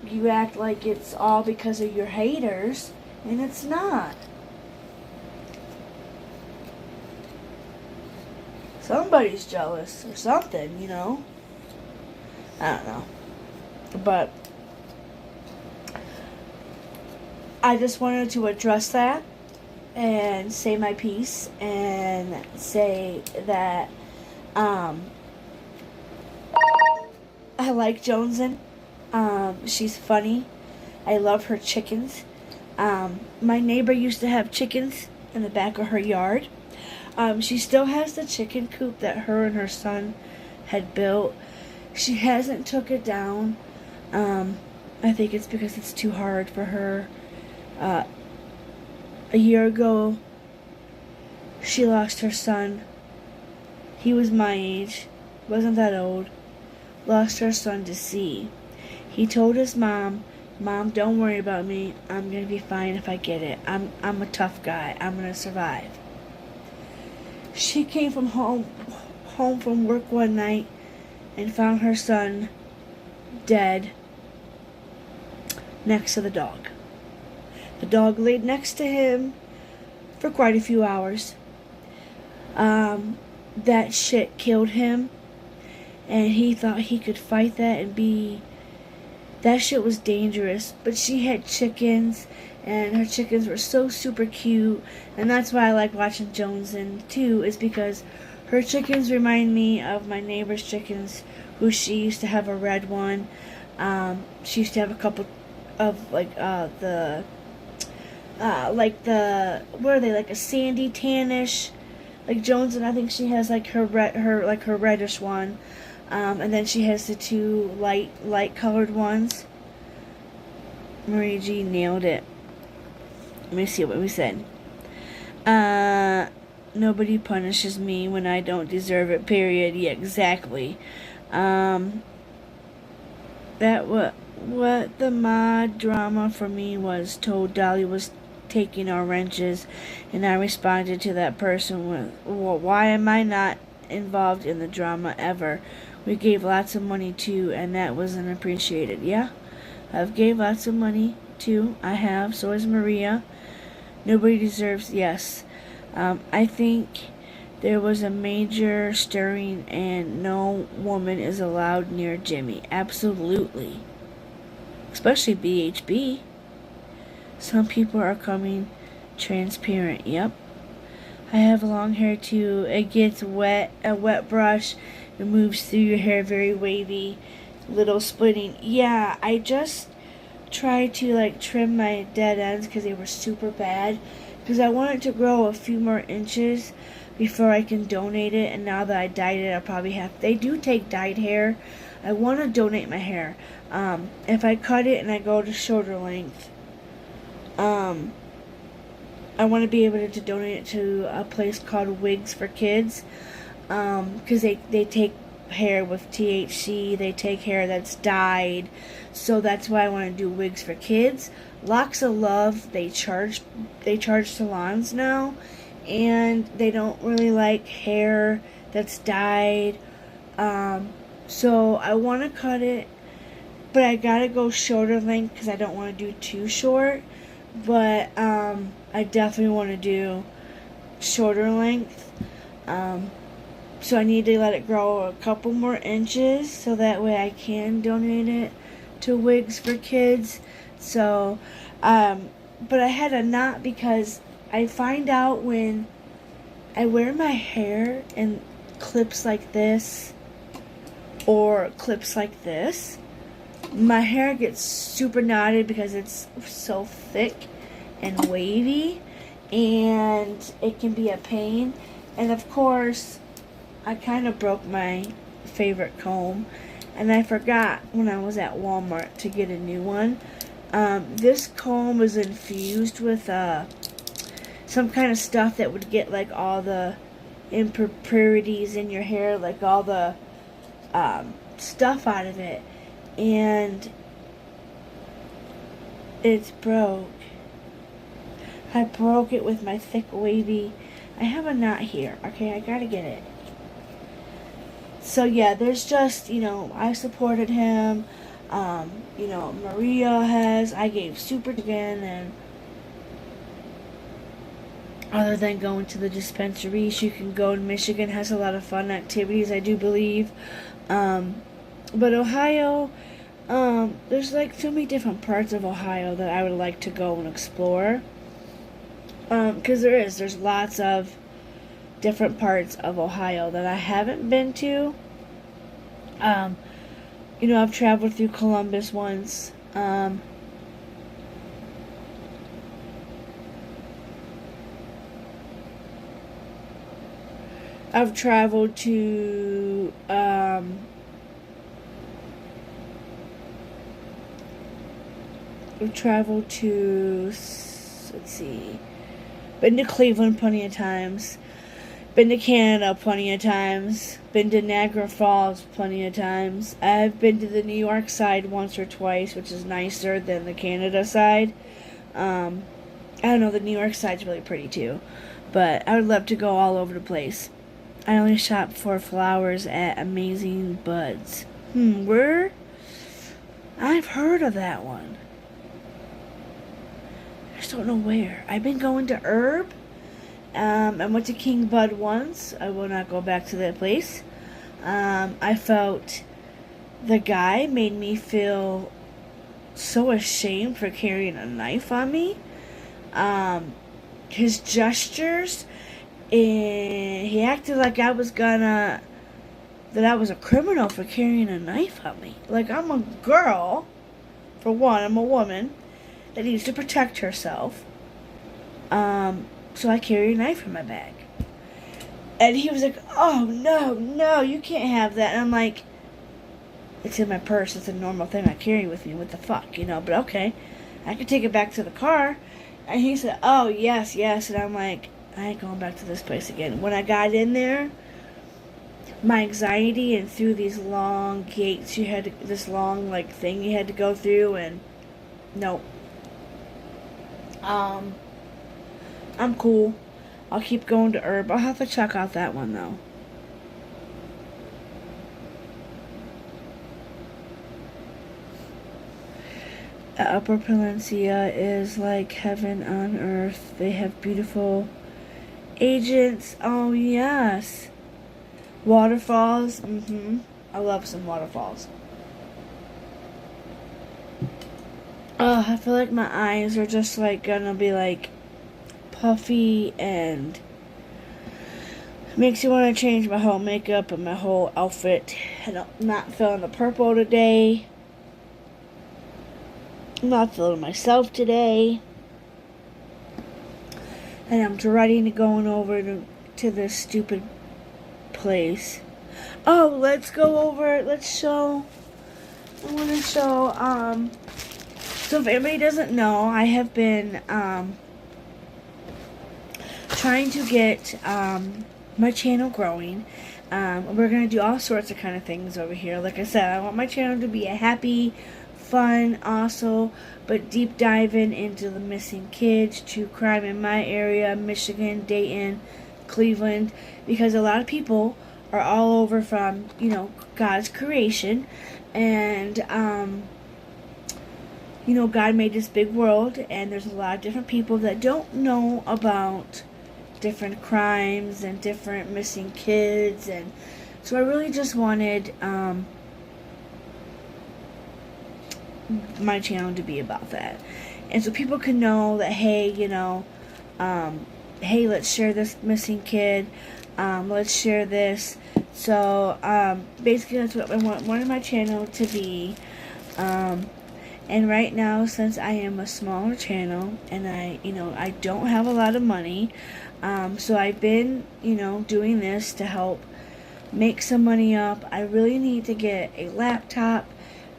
you act like it's all because of your haters, and it's not. Somebody's jealous or something, I don't know. But I just wanted to address that and say my piece and say that I like Jonesin. She's funny. I love her chickens. My neighbor used to have chickens in the back of her yard. She still has the chicken coop that her and her son had built. She hasn't took it down. I think it's because it's too hard for her. A year ago, she lost her son. He was my age, wasn't that old. Lost her son to sea. He told his mom, "Mom, don't worry about me. I'm gonna be fine if I get it. I'm a tough guy. I'm gonna survive." She came home from work one night and found her son dead next to the dog. The dog laid next to him for quite a few hours. That shit killed him, and he thought he could fight that and be... That shit was dangerous, but she had chickens, and her chickens were so super cute, and that's why I like watching Jonesin too, is because her chickens remind me of my neighbor's chickens, who she used to have a red one. She used to have a couple of what are they, like a sandy tannish, like Jonesin. I think she has like her reddish one. And then she has the 2 light colored ones. Marie G nailed it. Let me see what we said. Uh, Nobody punishes me when I don't deserve it, period. Yeah, exactly. Um, that what the mod drama for me was told Dolly was taking our wrenches, and I responded to that person with, well, why am I not involved in the drama ever? We gave lots of money too, and that wasn't appreciated. Yeah, I've gave lots of money too. I have. So has Maria. Nobody deserves. Yes, I think there was a major stirring, and no woman is allowed near Jimmy. Absolutely, especially BHB. Some people are coming transparent. Yep. I have long hair too. It gets wet. A wet brush, it moves through your hair very wavy, little splitting. Yeah, I just tried to like trim my dead ends because they were super bad. Because I want it to grow a few more inches before I can donate it. And now that I dyed it, I'll probably have. They do take dyed hair. I want to donate my hair. If I cut it and I go to shoulder length, I want to be able to donate it to a place called Wigs for Kids, because they take hair with THC, they take hair that's dyed, so that's why I want to do Wigs for Kids. Locks of Love, they charge salons now, and they don't really like hair that's dyed, so I want to cut it, but I gotta go shoulder length because I don't want to do too short. But I definitely want to do shorter length. So I need to let it grow a couple more inches so that way I can donate it to Wigs for Kids. So, but I had a knot because I find out when I wear my hair in clips like this or clips like this, my hair gets super knotted because it's so thick and wavy, and it can be a pain. And of course, I kind of broke my favorite comb, and I forgot when I was at Walmart to get a new one. This comb was infused with some kind of stuff that would get like all the impurities in your hair, like all the stuff out of it. And it's broke. I broke it with my thick wavy. I have a knot here. Okay, I gotta get it. So yeah, there's just, I supported him. Maria has. I gave super again, and other than going to the dispensaries, you can go. Michigan has a lot of fun activities, I do believe. But Ohio, there's like so many different parts of Ohio that I would like to go and explore. Because there's lots of different parts of Ohio that I haven't been to. I've traveled through Columbus once. I've traveled to, let's see, been to Cleveland plenty of times, been to Canada plenty of times, been to Niagara Falls plenty of times. I've been to the New York side once or twice, which is nicer than the Canada side. I don't know, the New York side's really pretty too, but I would love to go all over the place. I only shop for flowers at Amazing Buds. Where? I've heard of that one. I just don't know where. I've been going to Herb. I went to King Bud once. I will not go back to that place. I felt the guy made me feel so ashamed for carrying a knife on me. His gestures, and he acted like that I was a criminal for carrying a knife on me. Like, I'm a girl, for one, I'm a woman that needs to protect herself. So I carry a knife in my bag. And he was like, oh, no, you can't have that. And I'm like, it's in my purse. It's a normal thing I carry with me. What the fuck, But okay, I could take it back to the car. And he said, oh, yes, yes. And I'm like, I ain't going back to this place again. When I got in there, my anxiety and through these long gates you had to, this long like thing you had to go through, and no. I'm cool. I'll keep going to Herb. I'll have to check out that one though. Upper Palencia is like heaven on earth. They have beautiful agents. Oh yes. Waterfalls. I love some waterfalls. Oh, I feel like my eyes are just like gonna be like puffy, and makes you want to change my whole makeup and my whole outfit. And I'm not feeling the purple today. I'm not feeling myself today. And I'm dreading to going over to this stupid place. Oh, let's go over. Let's show. I want to show. So if anybody doesn't know, I have been trying to get my channel growing. We're gonna do all sorts of kind of things over here. Like I said, I want my channel to be a happy, fun, also, but deep diving into the missing kids, true crime in my area, Michigan, Dayton, Cleveland, because a lot of people are all over from, you know, God's creation, and you know, God made this big world, and there's a lot of different people that don't know about different crimes and different missing kids, and so I really just wanted my channel to be about that, and so people can know that, hey, you know, hey, let's share this missing kid, let's share this. So basically that's what I wanted my channel to be. And right now, since I am a smaller channel and I don't have a lot of money, so I've been, you know, doing this to help make some money up. I really need to get a laptop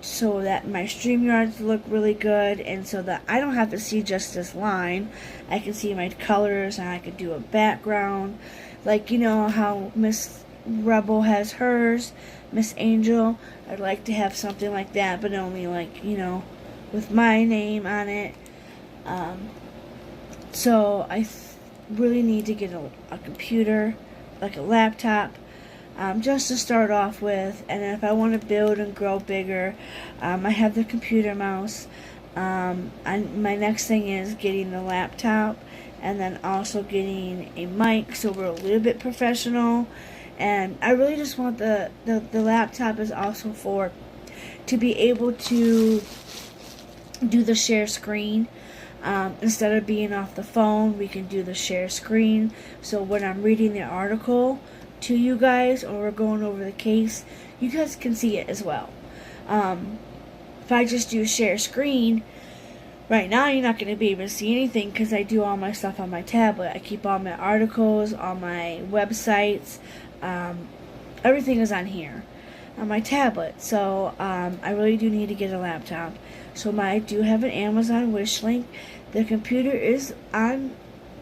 so that my StreamYards look really good, and so that I don't have to see just this line. I can see my colors, and I can do a background, like, you know how Miss Rebel has hers, Miss Angel. I'd like to have something like that, but only like, you know, with my name on it. So I really need to get a computer, like a laptop, just to start off with. And then if I want to build and grow bigger, I have the computer mouse. And my next thing is getting the laptop, and then also getting a mic, so we're a little bit professional. And I really just want the laptop is also for to be able to do the share screen. Instead of being off the phone, we can do the share screen. So when I'm reading the article to you guys, or we're going over the case, you guys can see it as well. If I just do share screen, right now you're not going to be able to see anything because I do all my stuff on my tablet. I keep all my articles, all my websites, everything is on here, on my tablet. So I really do need to get a laptop. So I do have an Amazon wish link. The computer is on,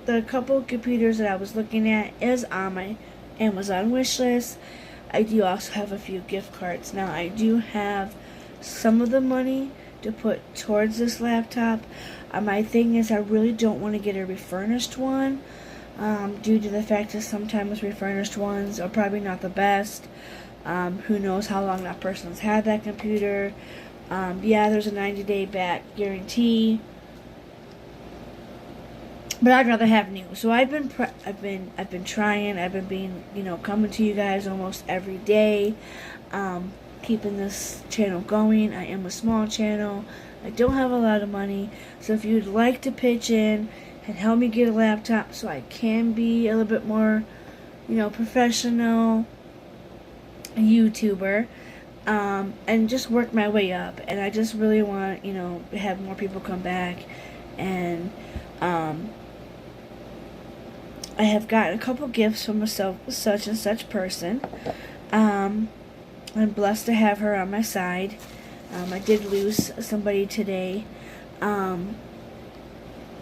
the couple of computers that I was looking at is on my Amazon wish list. I do also have a few gift cards. Now I do have some of the money to put towards this laptop. My thing is, I really don't want to get a refurnished one, due to the fact that sometimes refurnished ones are probably not the best. Who knows how long that person's had that computer. Yeah, there's a 90-day back guarantee, but I'd rather have new. So I've been trying. I've been being, you know, coming to you guys almost every day, keeping this channel going. I am a small channel. I don't have a lot of money. So if you'd like to pitch in and help me get a laptop so I can be a little bit more, you know, professional YouTuber, and just work my way up. And I just really want, you know, have more people come back. And I have gotten a couple gifts from such and such person. I'm blessed to have her on my side. I did lose somebody today.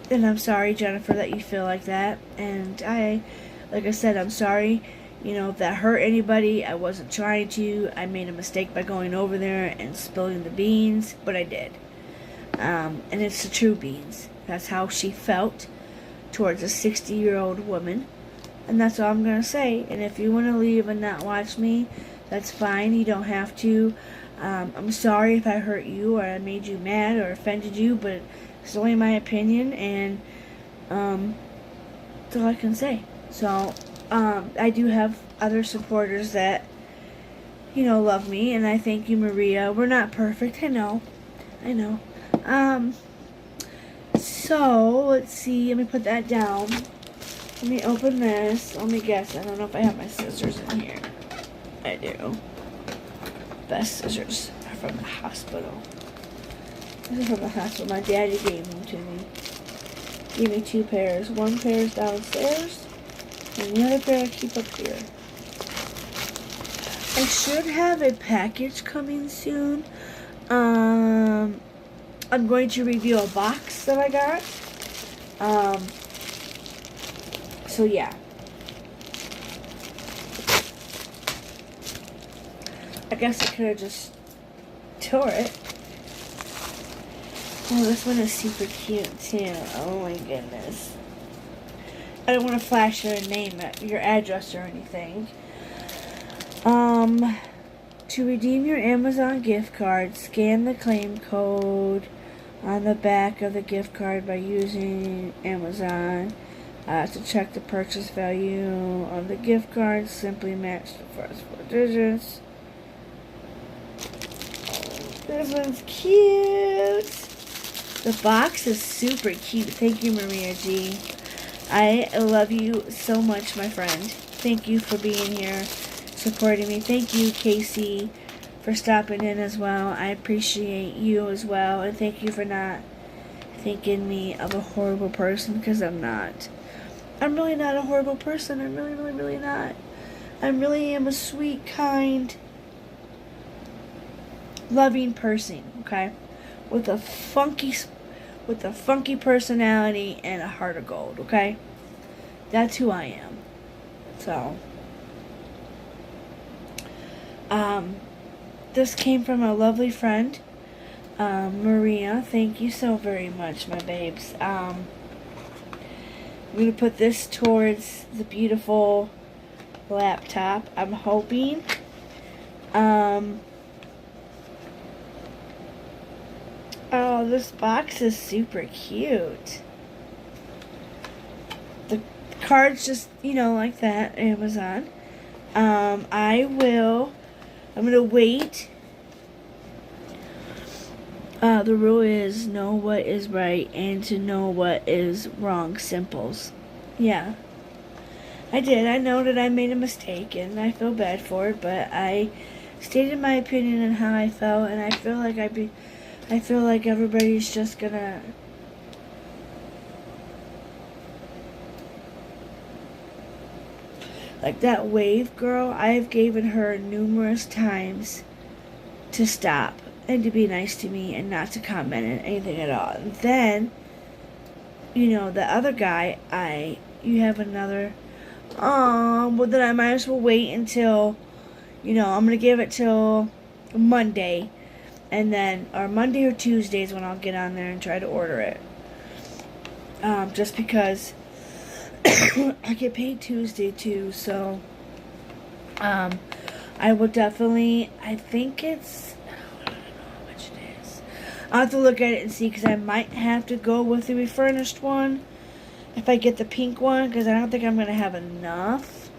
And I'm sorry, Jennifer, that you feel like that. And like I said, I'm sorry. If that hurt anybody, I wasn't trying to. I made a mistake by going over there and spilling the beans, but I did. And it's the true beans. That's how she felt towards a 60-year-old woman. And that's all I'm going to say. And if you want to leave and not watch me, that's fine. You don't have to. I'm sorry if I hurt you or I made you mad or offended you, but it's only my opinion, and that's all I can say. So, I do have other supporters that, love me, and I thank you, Maria. We're not perfect, I know. So, let's see, let me put that down. Let me open this. Let me guess, I don't know if I have my scissors in here. I do. Best scissors are from the hospital. This is from the hospital. My daddy gave them to me. Gave me 2 pairs. One pair is downstairs, and the other pair I keep up here. I should have a package coming soon. I'm going to review a box that I got. So yeah. I guess I could have just tore it. Oh, this one is super cute too. Oh my goodness. I don't want to flash your name, your address or anything. To redeem your Amazon gift card, scan the claim code on the back of the gift card by using Amazon. To check the purchase value of the gift card, simply match the first 4 digits. This one's cute. The box is super cute. Thank you, Maria G. I love you so much, my friend. Thank you for being here, supporting me. Thank you, Casey, for stopping in as well. I appreciate you as well. And thank you for not thinking me of a horrible person, because I'm not. I'm really not a horrible person. I'm really, really, really not. I really am a sweet, kind, loving person, okay? With a funky personality and a heart of gold, okay? That's who I am. So, this came from a lovely friend, Maria. Thank you so very much, my babes. I'm going to put this towards the beautiful laptop, I'm hoping. Oh, this box is super cute. The card's just, like that, Amazon. I'm going to wait. The rule is know what is right and to know what is wrong. Simples. Yeah. I did. I know that I made a mistake and I feel bad for it, but I stated my opinion on how I felt, and I feel like everybody's just gonna like that wave girl. I've given her numerous times to stop and to be nice to me and not to comment on anything at all. And then, the other guy, you have another. Well then I might as well wait until, I'm gonna give it till Monday. And then, or Monday or Tuesday is when I'll get on there and try to order it. Just because I get paid Tuesday too, so I will definitely, I think it's, I don't know how much it is. I'll have to look at it and see, because I might have to go with the refurnished one if I get the pink one, because I don't think I'm going to have enough.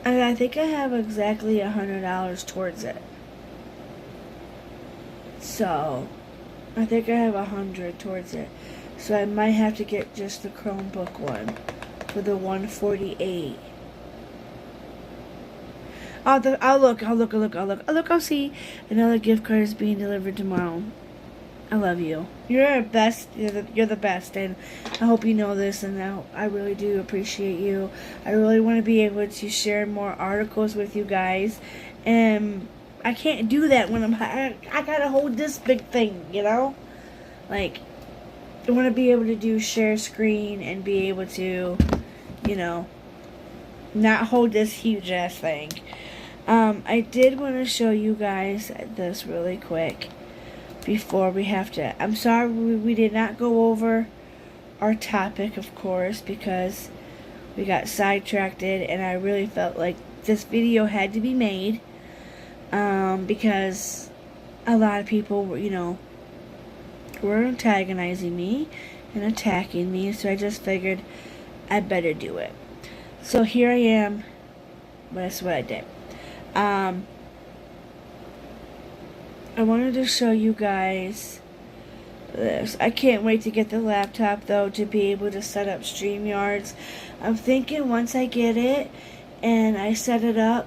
And I think I have exactly $100 towards it. So, I think I have $100 towards it. So I might have to get just the Chromebook one for the $148. I'll see. Another gift card is being delivered tomorrow. I love you. You're the best. You're the best, and I hope you know this. And I really do appreciate you. I really want to be able to share more articles with you guys, and I can't do that when I gotta hold this big thing. Like, I want to be able to do share screen and be able to, you know, not hold this huge ass thing. I did want to show you guys this really quick before we have to. I'm sorry we did not go over our topic, of course, because we got sidetracked, and I really felt like this video had to be made, because a lot of people were, were antagonizing me and attacking me, so I just figured I better do it. So here I am. That's what I did. I wanted to show you guys this. I can't wait to get the laptop, though, to be able to set up StreamYards. I'm thinking once I get it and I set it up,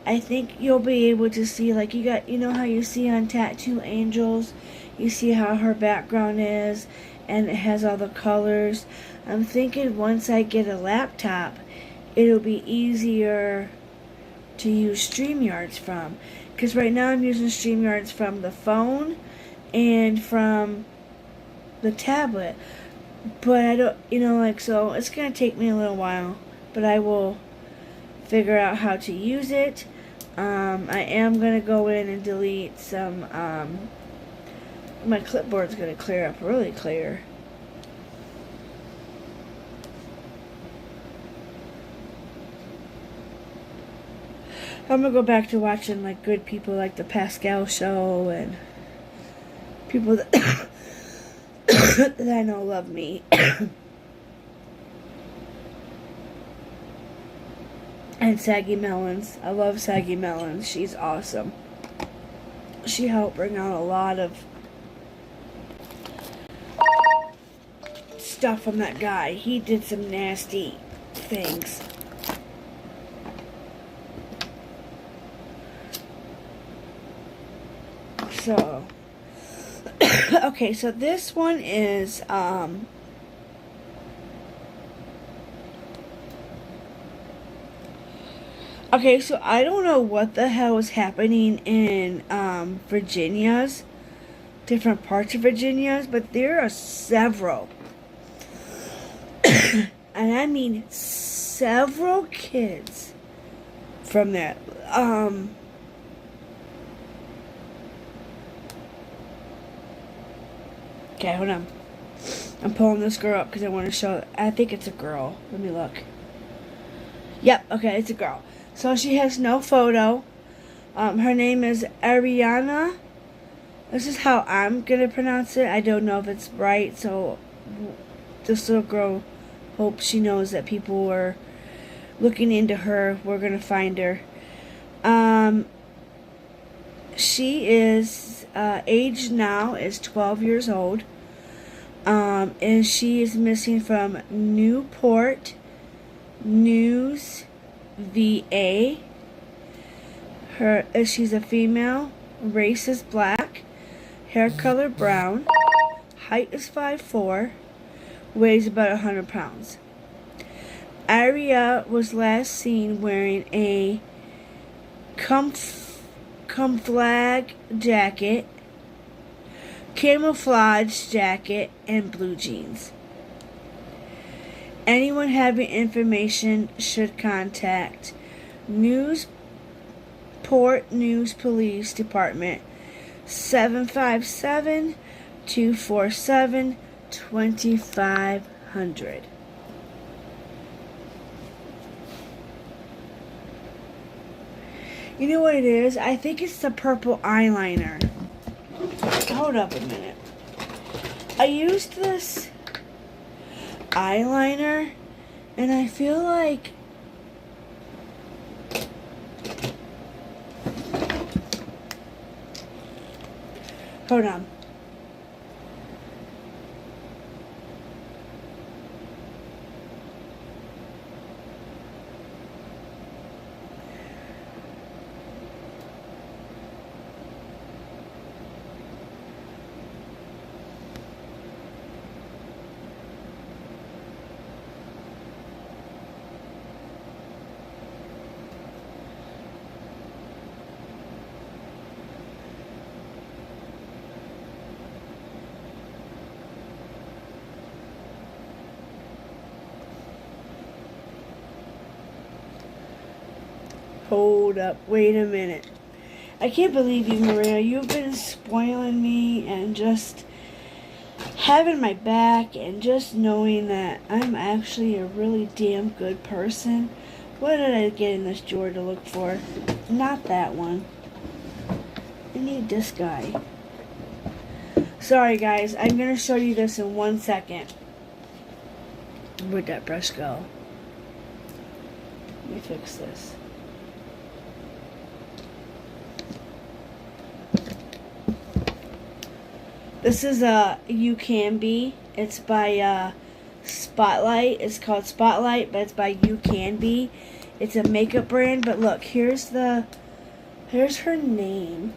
I think you'll be able to see, like, you know how you see on Tattoo Angels, you see how her background is and it has all the colors. I'm thinking once I get a laptop, it'll be easier to use StreamYards from, because right now I'm using StreamYards from the phone and from the tablet, but I don't, so it's going to take me a little while, but I will figure out how to use it. I am going to go in and delete some, my clipboard's going to clear up really clear. I'm going to go back to watching, like, good people like the Pascal Show and people that, that I know love me. And Saggy Melons. I love Saggy Melons. She's awesome. She helped bring out a lot of stuff from that guy. He did some nasty things. So, okay, so this one is, okay, so I don't know what the hell is happening in, Virginia's, different parts of Virginia's, but there are several, and I mean several kids from there, okay, hold on. I'm pulling this girl up because I want to show. I think it's a girl. Let me look. Yep, okay, it's a girl. So she has no photo. Her name is Ariana. This is how I'm going to pronounce it. I don't know if it's right, so this little girl hopes she knows that people were looking into her. We're going to find her. She is, age now is 12 years old. And she is missing from Newport News, VA. She's a female. Race is black. Hair color brown. Height is 5'4". Weighs about 100 pounds. Aria was last seen wearing a camouflage jacket, and blue jeans. Anyone having information should contact Newport News Police Department 757-247-2500. You know what it is? I think it's the purple eyeliner. Hold up a minute. I used this eyeliner and I feel like hold on. Hold up. Wait a minute. I can't believe you, Maria. You've been spoiling me and just having my back and just knowing that I'm actually a really damn good person. What did I get in this drawer to look for? Not that one. I need this guy. Sorry guys, I'm going to show you this in 1 second. Where'd that brush go? Let me fix this. This is You Can Be. It's by Spotlight. It's called Spotlight, but it's by You Can Be. It's a makeup brand, but look, here's her name.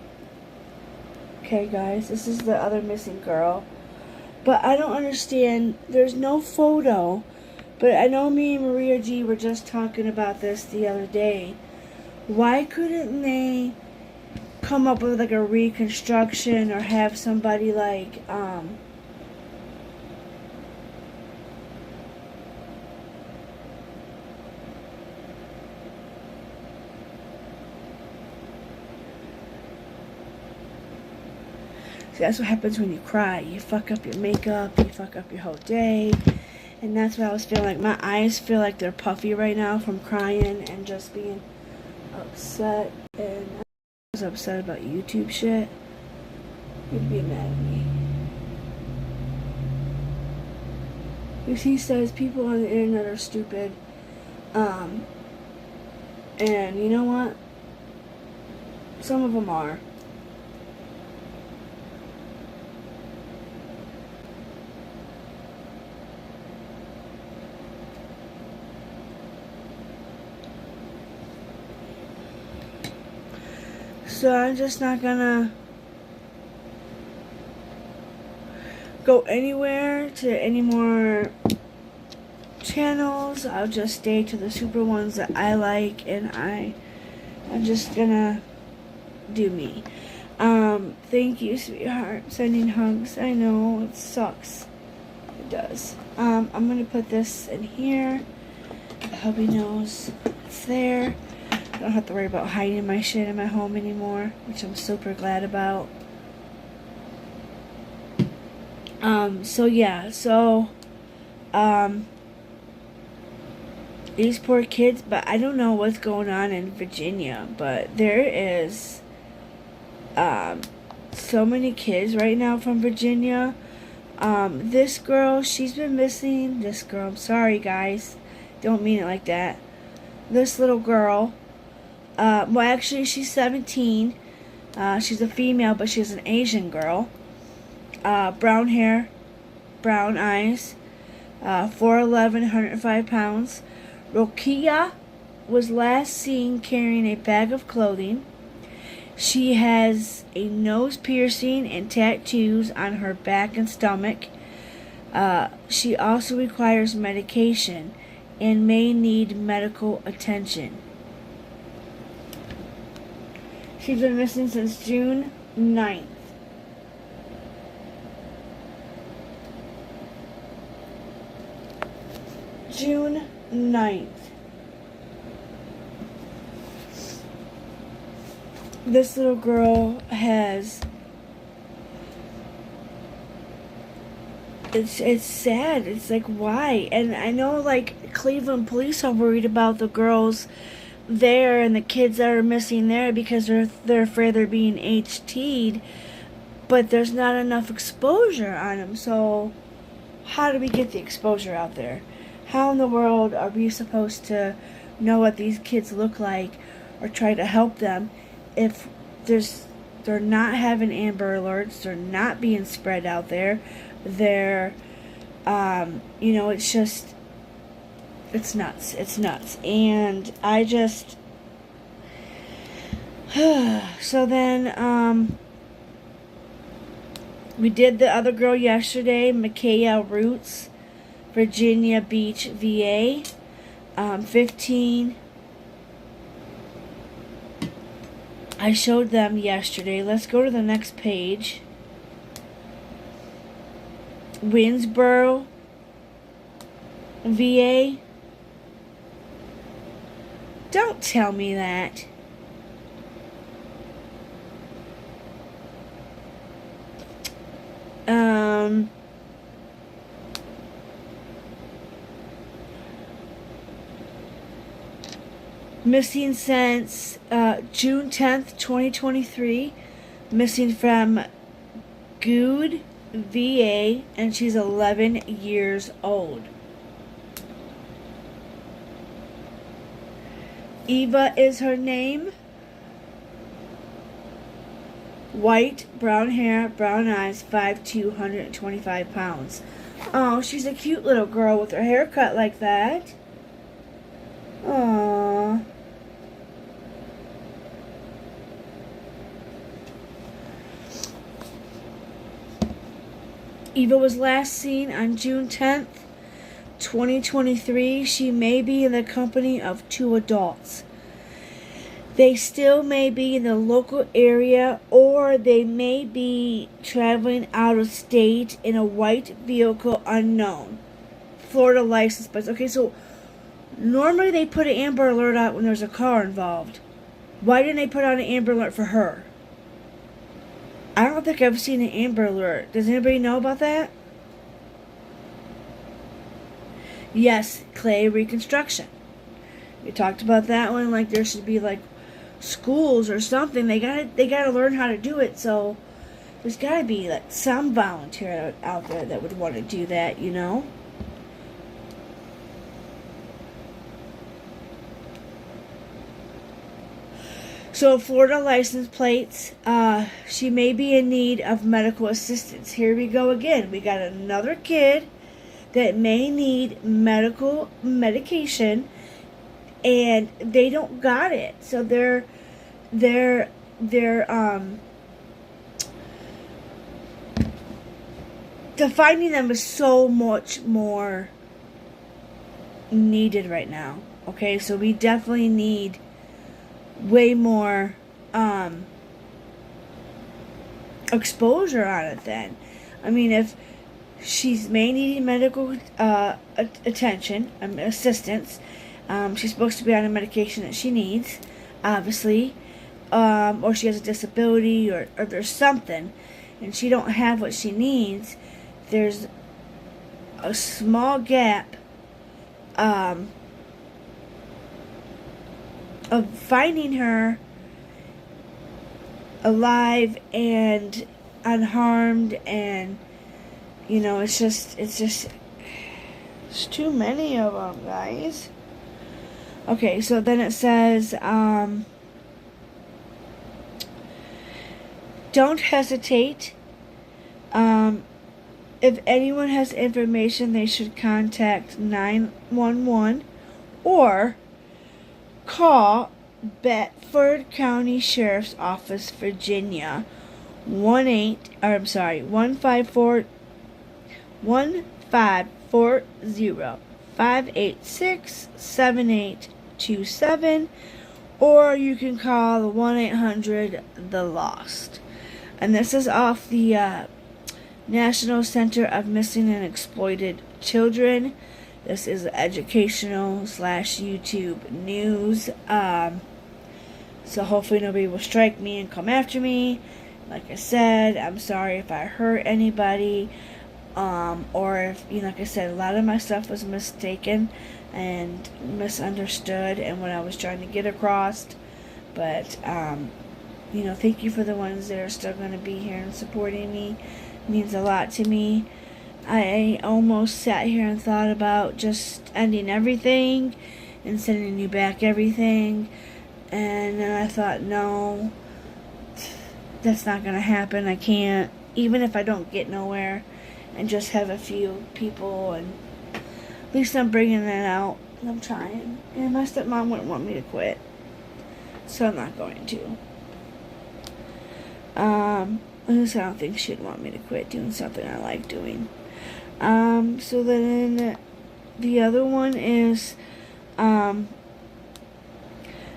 Okay, guys, this is the other missing girl. But I don't understand. There's no photo. But I know me and Maria G were just talking about this the other day. Why couldn't they come up with like a reconstruction or have somebody like see, that's what happens when you cry. You fuck up your makeup, you fuck up your whole day. And that's what I was feeling like. My eyes feel like they're puffy right now from crying and just being upset. And I was upset about YouTube shit. You'd be mad at me. Because he says people on the internet are stupid. And you know what? Some of them are. So I'm just not gonna go anywhere to any more channels. I'll just stay to the super ones that I like, and I'm just gonna do me. Thank you, sweetheart. Sending hugs. I know it sucks. It does. I'm gonna put this in here. I hope he knows it's there. I don't have to worry about hiding my shit in my home anymore, which I'm super glad about. So yeah, these poor kids, but I don't know what's going on in Virginia, but there is, so many kids right now from Virginia. This girl, she's been missing. This girl, I'm sorry guys, don't mean it like that. This little girl, well actually she's 17, she's a female, but she's an Asian girl, brown hair, brown eyes, 4'11", 105 pounds. Rokia was last seen carrying a bag of clothing. She has a nose piercing and tattoos on her back and stomach. She also requires medication and may need medical attention. She's been missing since June 9th. June 9th. This little girl has... It's sad. It's like, why? And I know, like, Cleveland police are worried about the girls there and the kids that are missing there because they're afraid they're being HT'd, but there's not enough exposure on them. So how do we get the exposure out there? How in the world are we supposed to know what these kids look like or try to help them if they're not having Amber Alerts, they're not being spread out there, they're you know, it's just, it's nuts. It's nuts. And I just... So then, we did the other girl yesterday, Micaiah Roots, Virginia Beach, VA. 15. I showed them yesterday. Let's go to the next page. Winsboro, VA. Don't tell me that. Missing since June 10th, 2023. Missing from Good VA, and she's 11 years old. Eva is her name. White, brown hair, brown eyes, 5'2", 125 pounds. Oh, she's a cute little girl with her hair cut like that. Aww. Eva was last seen on June 10th, 2023. She may be in the company of 2 adults. They still may be in the local area, or they may be traveling out of state in a white vehicle unknown. Florida license plates. Okay, so normally they put an Amber Alert out when there's a car involved. Why didn't they put out an Amber Alert for her? I don't think I've seen an Amber Alert. Does anybody know about that? Yes, clay reconstruction. We talked about that one. Like there should be like schools or something. They gotta learn how to do it. So there's gotta be like some volunteer out there that would want to do that. You know. So Florida license plates, she may be in need of medical assistance. Here we go again. We got another kid that may need medication, and they don't got it. So they're finding them is so much more needed right now. Okay, so we definitely need way more exposure on it then. I mean, if she's may need medical attention, assistance, she's supposed to be on a medication that she needs, obviously, or she has a disability, or there's something, and she don't have what she needs, there's a small gap of finding her alive and unharmed, and you know, it's too many of them, guys. Okay, so then it says don't hesitate. If anyone has information, they should contact 911 or call Bedford County Sheriff's Office, Virginia, 1-540-586-7827, or you can call the 1-800-THE-LOST. And this is off the National Center of Missing and Exploited Children. This is educational / YouTube news. So hopefully nobody will strike me and come after me. Like I said, I'm sorry if I hurt anybody. Or if, you know, like I said, a lot of my stuff was mistaken and misunderstood and what I was trying to get across. But, you know, thank you for the ones that are still going to be here and supporting me. It means a lot to me. I almost sat here and thought about just ending everything and sending you back everything. And then I thought, no, that's not going to happen. I can't. Even if I don't get nowhere and just have a few people. And at least I'm bringing that out. I'm trying. And my stepmom wouldn't want me to quit. So I'm not going to. At least I don't think she'd want me to quit doing something I like doing. So then the other one is, now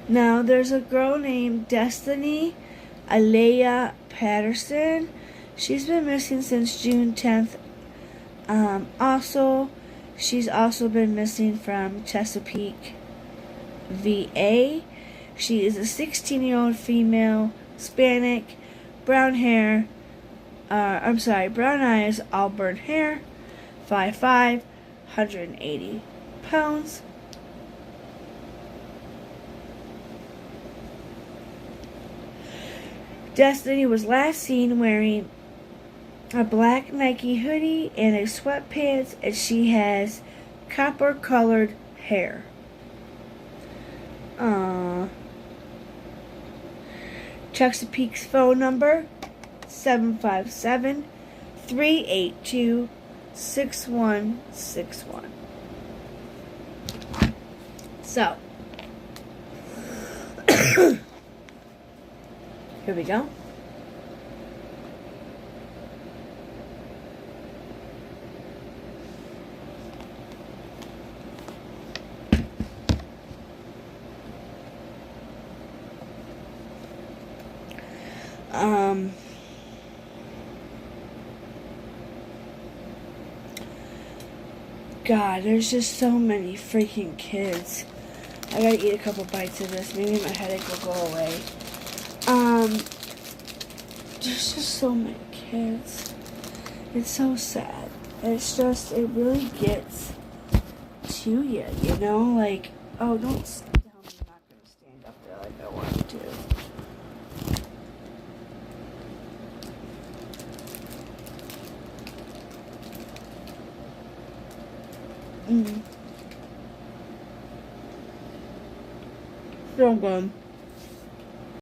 there's a girl named Destiny Alea Patterson. She's been missing since June 10th. She's also been missing from Chesapeake, VA. She is a 16-year-old female, Hispanic, brown hair. Brown eyes, auburn hair, 5'5", 180 pounds. Destiny was last seen wearing a black Nike hoodie and a sweatpants, and she has copper-colored hair. Chesapeake's phone number, 757-382-6161. So, here we go. God, there's just so many freaking kids. I gotta eat a couple bites of this. Maybe my headache will go away. There's just so many kids. It's so sad. It's just, it really gets to you, you know? Like, oh, don't tell me I'm not gonna stand up there like I want to. So good.